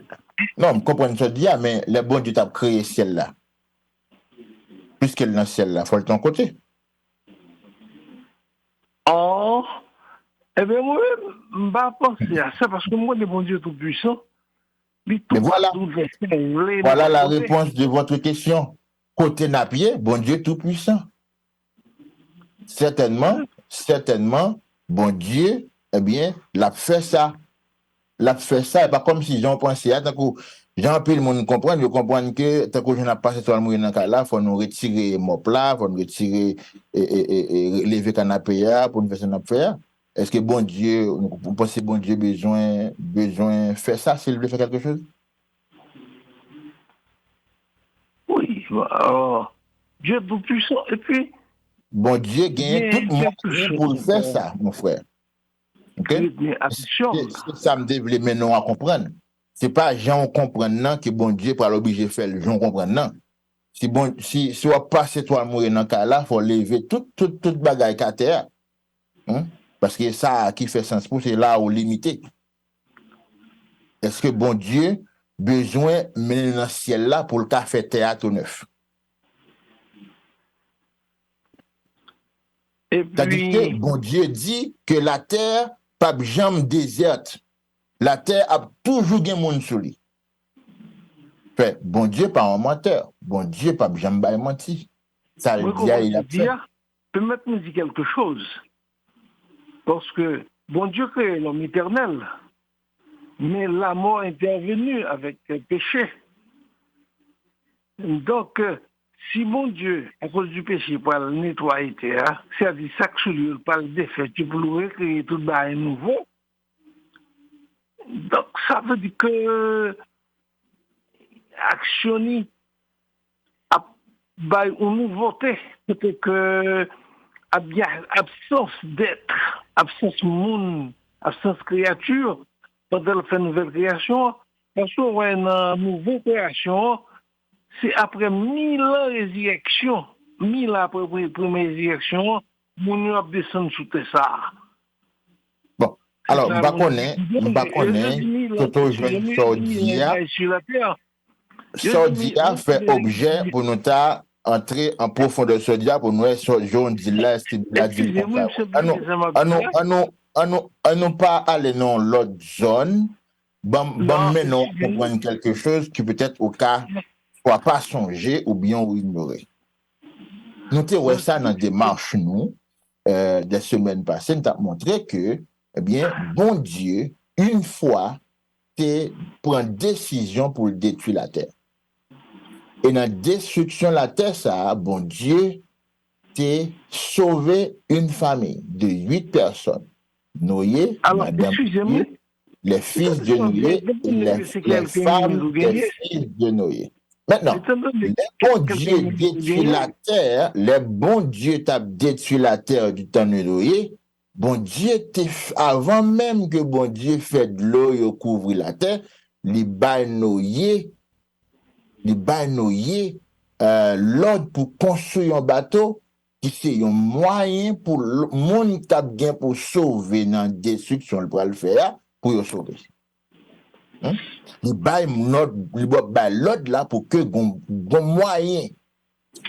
Non, je comprends ce que tu dis, mais le bon Dieu t'a créé ce ciel-là. Puisqu'il est dans ce ciel-là, il faut le ton côté. Oh, eh bien, moi, je ne vais pas penser à ça parce que moi, le bon Dieu tout-puissant, Mais voilà, voilà la côté. réponse de votre question. Côté Napier, bon Dieu tout-puissant. Certainement, bon Dieu, eh bien, l'a fait ça. L'a fait ça, et pas comme si j'en pensais, tant que j'en pile le monde comprendre, je comprends que tant que je n'ai pas cette mourir dans le cas là, il faut nous retirer mop là, il faut nous retirer et lever canapé là pour nous faire ce qu'on a faire. Est-ce que bon Dieu, vous pensez bon Dieu besoin faire ça s'il veut faire quelque chose? Oui, Dieu tout-puissant, et puis. Bon Dieu gagne tout le monde pour faire ça, mon frère. Ok? C'est ça me devait maintenant à comprendre. C'est pas gens comprendre non que bon Dieu pas l'obligé faire le gens comprendre non. Si on passe toi mourir dans cas là, faut lever toute bagaille à terre. Hein? Parce que ça qui fait sens pour c'est là où limité. Est-ce que bon Dieu besoin mener dans le ciel là pour le cas faire théâtre neuf? C'est-à-dire que bon Dieu dit que la terre pas jamais déserte. La terre a toujours un monde sur lui. Fait, bon Dieu pas un menteur. Bon Dieu pas jamais menti. Ça le dit, il a fait. Permettez me dire quelque chose. Parce que bon Dieu crée l'homme éternel. Mais la mort est intervenue avec le péché. Donc, si mon Dieu, à cause du péché, pour le nettoyer, c'est-à-dire chaque chose, par le défait, tu peux le recréer tout à nouveau. Donc, ça veut dire que actionner a une nouveauté. Peut-être que absence d'être, absence monde, absence créature, pendant la fin de nouvelle création, parce qu'on a une nouvelle création, c'est après 1000 ans de résurrection, 1000 ans après la première résurrection, on a descendu sous ça. Bon, alors, m'ba connaît, Toto jeune Sordia fait objet pour nous entrer en profondeur Sordia pour nous jaune dit là, c'est la dit comme ça. nous pas aller dans l'autre zone, mais non comprendre quelque chose qui peut-être au cas soit pas songer ou bien ou ignorer. Nous t'avons ça dans des démarches nous des semaines passées, nous avons montré que eh bien bon Dieu une fois prend décision pour détruire la terre. Et dans la destruction de la terre ça bon Dieu t'a sauvé une famille de 8 personnes. Noé, Madame Noé, les fils de Noé et les femmes des fils de Noé. Maintenant, le bon Dieu détruit la terre, le bon Dieu t'a détruit la terre du temps de Noé. Bon Dieu, avant même que bon Dieu fait de l'eau et couvre la terre, les bail Noé, l'ordre pour construire un bateau qui c'est un moyen pour le monde qui a pour sauver dans la destruction, le pour le faire, pour le sauver. Il bail l'ordre là pour que bon moyen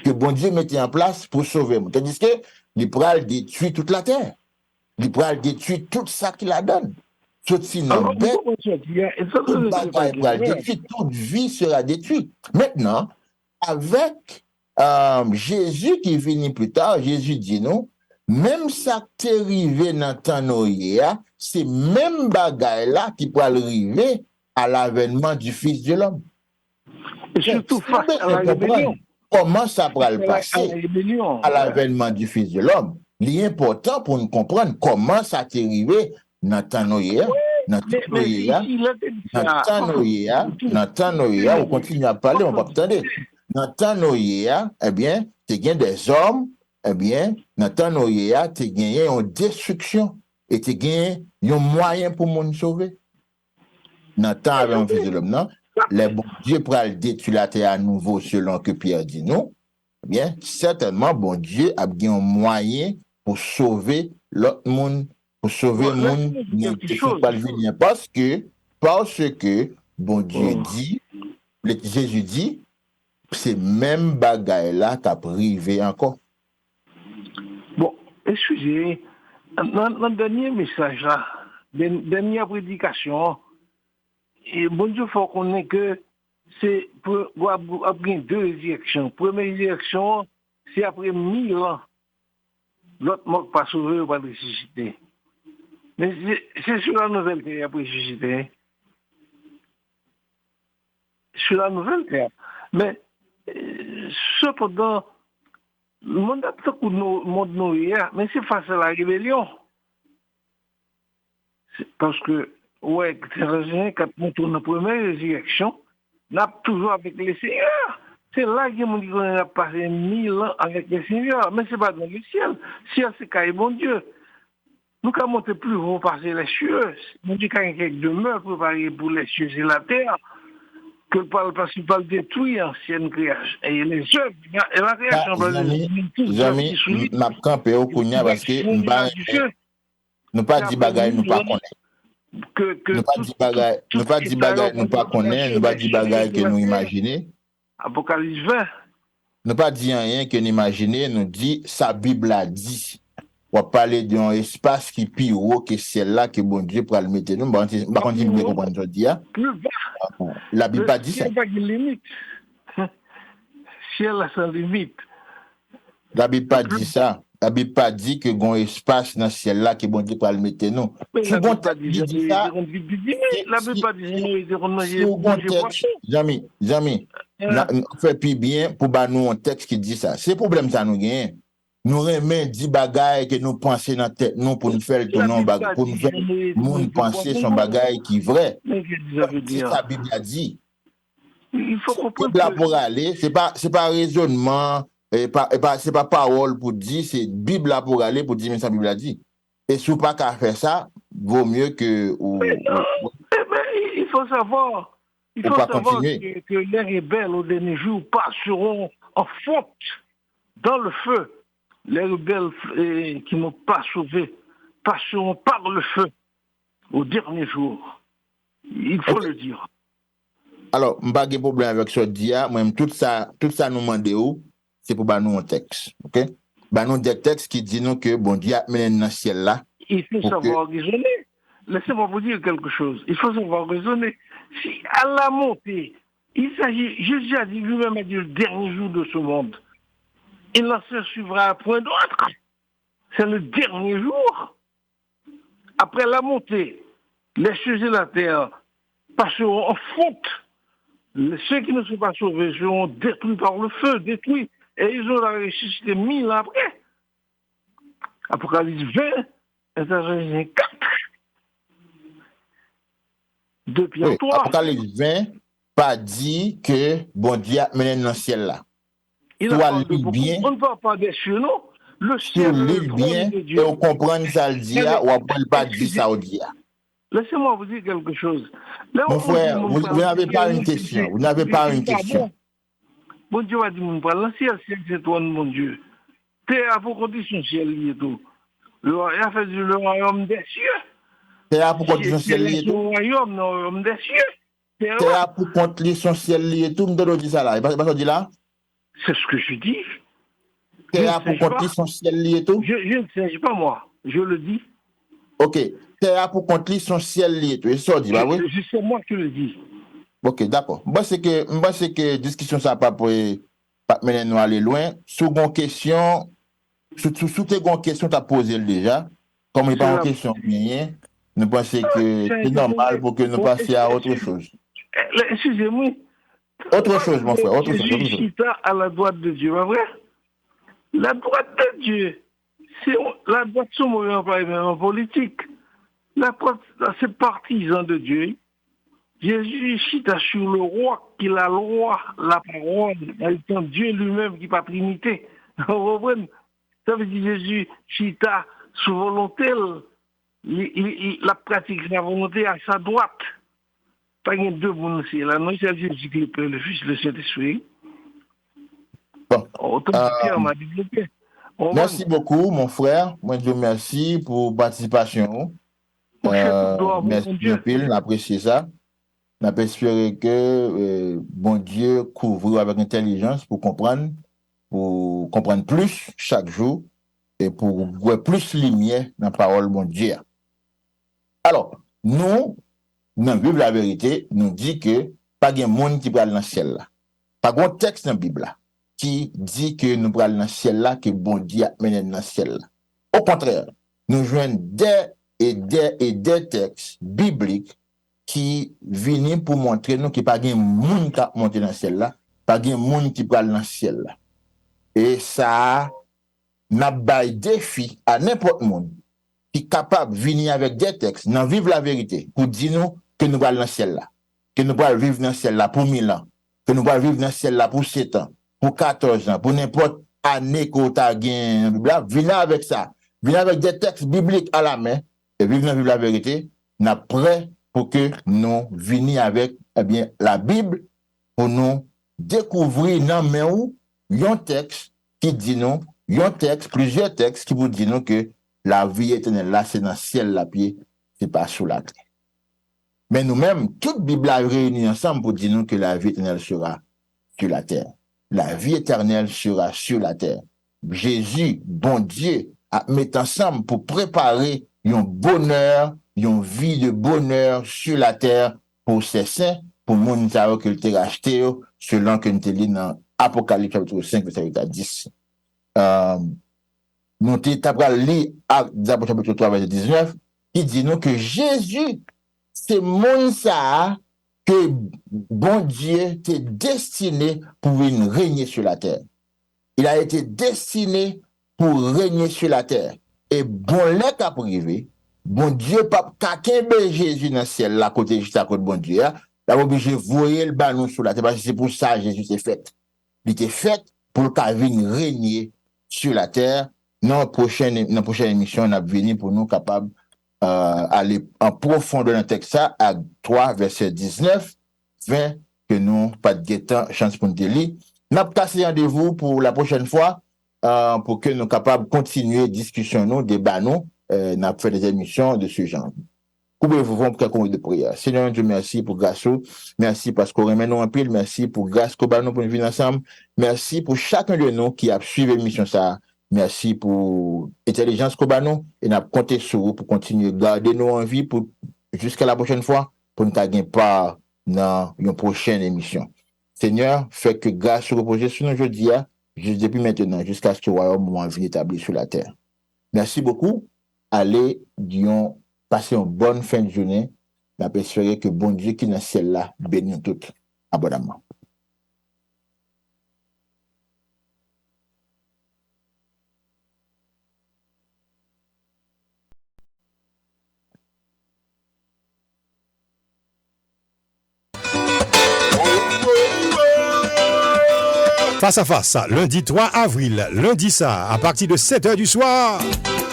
que bon Dieu mette en place pour sauver. Tandis que il pourra détruire toute la terre. Il pourra détruire tout ça qu'il a donné. Tout sinon bête, toute bagaille pourra détruire, toute vie sera détruite. Maintenant, avec Jésus qui vient plus tard, Jésus dit non, même ça qui est arrivé dans le temps Noé, c'est même bagaille là qui peut arriver à l'avènement du Fils de l'homme. Et surtout face à la rébellion. Comment ça pourra le passer à l'avènement du Fils de l'homme? L'important pour nous comprendre comment ça est arrivé dans le temps Noé. Dans le temps Noé, on continue à parler, on va attendre. Dans le temps Noé, eh bien, tu gagnes des hommes, eh bien, dans le temps Noé, tu gagnes une destruction et tu gagnes un moyen pour nous sauver. Dans le temps avec un Fils de l'homme, non? Les bon Dieu pourra le détruire la terre à nouveau selon que Pierre dit non. Eh bien, certainement, bon Dieu a bien un moyen pour sauver l'autre monde, pour sauver le monde, ne te fait pas le venir. Parce que, bon Dieu dit, Jésus dit, c'est même bagaille là qui a privé encore. Bon, excusez, dans le dernier message là, dernière prédication, et bon Dieu, il faut qu'on ait que c'est pour avoir deux directions. Première direction, c'est après 1000 ans, l'autre mort pas sauvé ou pas ressuscité. Mais c'est sur la nouvelle terre après ressuscité. Sur la nouvelle terre. Mais cependant, le monde a beaucoup de monde nourri, mais c'est face à la rébellion. Parce que, ouais, quand on tourne la première résurrection, on a toujours avec les seigneurs. C'est là qu'on a passé 1000 ans avec les seigneurs. Mais ce n'est pas dans le ciel. Le ciel, c'est quand bon Dieu. Nous, quand on monte plus haut, passer les cieux. Nous disons qu'il y a quelques demeures préparées pour les cieux et la terre, que le principal détruit l'ancienne création. Et les œuvres, et la création, Jamais, m'a campé au Kounia parce que nous pas dit bagaille, nous pas connaître. Nous pas dit bagaille, nous pas connaître, nous pas dit bagaille que nous imaginer. Apocalypse 20. Nous pas dit rien que nous imaginer, nous dit sa Bible a dit. On va parler d'un espace qui est plus haut que celle-là que bon Dieu pour le mettre nous. Par contre, il me comprendre ce dire. La Bible pas dit ça. Il n'y a pas de limite. Ciel sans limite. La Bible pas dit ça. La Bible pas dit que un espace dans ciel là que bon Dieu pour le mettre nous. Si bon texte dit ça, la Bible pas dit jamais. Fait plus bien pour ba nous un texte qui dit ça. C'est problème ça nous gagne. Nous remet 10 bagailles que nous pensons dans tête nous pour nous faire le tournant pour nous faire monde penser son bagaille qui est vrai. C'est ça la Bible a dit. Il faut comprendre. Bible pour aller, c'est pas raisonnement, c'est pas parole pour dire, c'est Bible là pour aller pour dire mais ça Bible a dit. Et si vous pas qu'à faire ça, vaut mieux que il faut savoir que les rebelles au dernier jour passeront en faute dans le feu. Les rebelles qui n'ont pas sauvé passeront par le feu au dernier jour. Il faut le dire. Alors, je n'ai pas de problème avec ce dia. Moi, tout ça nous demande où, c'est pour nous un texte. OK? Nous des textes qui disent nous que bon Dieu a mené dans le ciel là. Il faut savoir raisonner. Laissez-moi vous dire quelque chose. Il faut savoir raisonner. Si à la montée, il s'agit, Jésus a dit lui-même a dit le dernier jour de ce monde. Il n'en se suivra à point d'autre. C'est le dernier jour. Après la montée, les cieux et la terre passeront en faute. Ceux qui ne sont pas sauvés seront détruits par le feu, détruits. Et ils ont la ressuscité 1000 ans après. Apocalypse 20, États-Unis 4. 2 Pierre 3. Apocalypse 20 pas dit que bon Dieu a mené dans le ciel là. On ne parle pas des cieux, non? Le ciel, le bien, et on comprend ça le dit, ou après pas dit ça au dit. Laissez-moi vous dire quelque chose. Mon frère, vous n'avez pas une question. Vous n'avez pas une question. Bon Dieu va dire, mon frère, l'ancien ciel, c'est toi, mon Dieu. Terre pour condition ciel et tout. Il a fait le royaume des cieux. Terre pour condition ciel et tout. Le royaume des cieux. Terre pour condition ciel et tout. Je dis ça là. Il va pas dire là? C'est ce que je dis. Terre pour condition ciel et tout. Je ne sais pas moi. Je le dis. Ok. Terre pour condition ciel et tout. Et ça dit, bah oui. C'est moi qui le dis. Ok, d'accord. Moi, c'est que discussion ça pas pour mener nous aller loin. Sous une question, sous tes questions t'as posé déjà. Comme il n'y a pas de question rien, nous pensons que c'est normal pour que nous passions à autre chose. Excusez-moi. Autre chose, mon frère, autre chose. Jésus chita à la droite de Dieu, pas vrai? La droite de Dieu, c'est la droite souvent pas en politique. La droite, c'est partisan de Dieu. Jésus chita sur le roi, qui la loi, la parole, étant Dieu lui-même qui n'est pas Trinité. Vous comprenez? Ça veut dire Jésus chita sous volonté, il pratique sa volonté à sa droite. Pas de deux mondes ici. Là, non, c'est Jésus qui est le Fils, le Saint-Esprit. Bon. Autant Pierre m'a développé. Merci beaucoup, mon frère. Moi, je vous remercie pour la participation. Merci bien pile, j'apprécie ça. On peut espérer que bon Dieu couvre avec intelligence pour comprendre plus chaque jour et pour voir plus lumière dans la parole de bon Dieu. Alors, nous, dans la Bible, la vérité, nous dit que pas de monde qui va aller dans le ciel là. Pas de texte dans la Bible là, qui dit que nous allons dans le ciel là, que bon Dieu a mené dans le ciel là. Au contraire, nous jouons des textes bibliques qui viennent pour montrer nous qu'il n'y a pas de monde qui a monté dans le ciel là, pas de monde qui va aller dans le ciel là. Et ça n'a pas de défi à n'importe monde qui est capable de venir avec des textes, d'en vivre la vérité, pour dire nous que nous allons dans le ciel là, que nous allons vivre dans le ciel là pour 1000 ans, que nous allons vivre dans le ciel là pour 7 ans, pour 14 ans, pour n'importe année que tu as gagné. Venez avec ça, venez avec des textes bibliques à la main, et vivre la vérité, nous sommes prêts pour que nous venions avec la Bible, pour nous découvrir dans main où un texte qui dit nous, plusieurs textes qui vous disent nous que la vie éternelle là, c'est dans le ciel la pied, c'est pas sous la terre. Mais nous-mêmes, toute Bible a réuni ensemble pour dire nous que la vie éternelle sera sur la terre. La vie éternelle sera sur la terre. Jésus, bon Dieu, a mis ensemble pour préparer un bonheur, une vie de bonheur sur la terre pour ses saints, pour le monde que il t'a racheté, selon que nous te lit dans Apocalypse chapitre 5, verset 8 à 10. Nous t'avons lu Apocalypse chapitre 3, verset 19, qui dit nous que Jésus, c'est mon ça que bon Dieu t'est destiné pour venir régner sur la terre. Il a été destiné pour régner sur la terre. Et bon lèk a privé, bon Dieu pas kakembe Jésus dans le ciel, là côté juste à côté de bon Dieu, là obligé voyer le banon sur la terre, parce que c'est pour ça que Jésus s'est fait. Il était fait pour qu'il vienne régner sur la terre. Dans la prochaine émission, on a venu pour nous capables aller en profondeur dans le texte à 3, verset 19, 20, que nous, pas de guettant, chance pour nous lire. On a passé rendez-vous pour la prochaine fois, pour que nous soyons capables de continuer discussion, nous, débat, nous, on a fait des émissions de ce genre. Couvrez-vous pour quelques minutes de prière. Seigneur Dieu, merci pour grâce. Merci parce qu'on remet nous en pile. Merci pour grâce qu'on va nous pour nous vivre ensemble. Merci pour chacun de nous qui a suivi l'émission ça. Merci pour l'intelligence qu'on va nous et nous compter sur vous pour continuer de garder nous en vie pour jusqu'à la prochaine fois pour nous gagner part dans une prochaine émission. Seigneur, fais que grâce repose sur nous aujourd'hui, juste depuis maintenant, jusqu'à ce que le royaume soit établi sur la terre. Merci beaucoup. Allez, disons, passez une bonne fin de journée. On peut espérer que bon Dieu qui est dans le ciel là bénisse toutes abondamment. Face à face, lundi 3 avril, lundi ça, à partir de 7h du soir,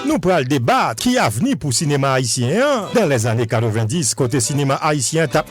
nous prenons le débat qui a venu pour le cinéma haïtien dans les années 90, côté cinéma haïtien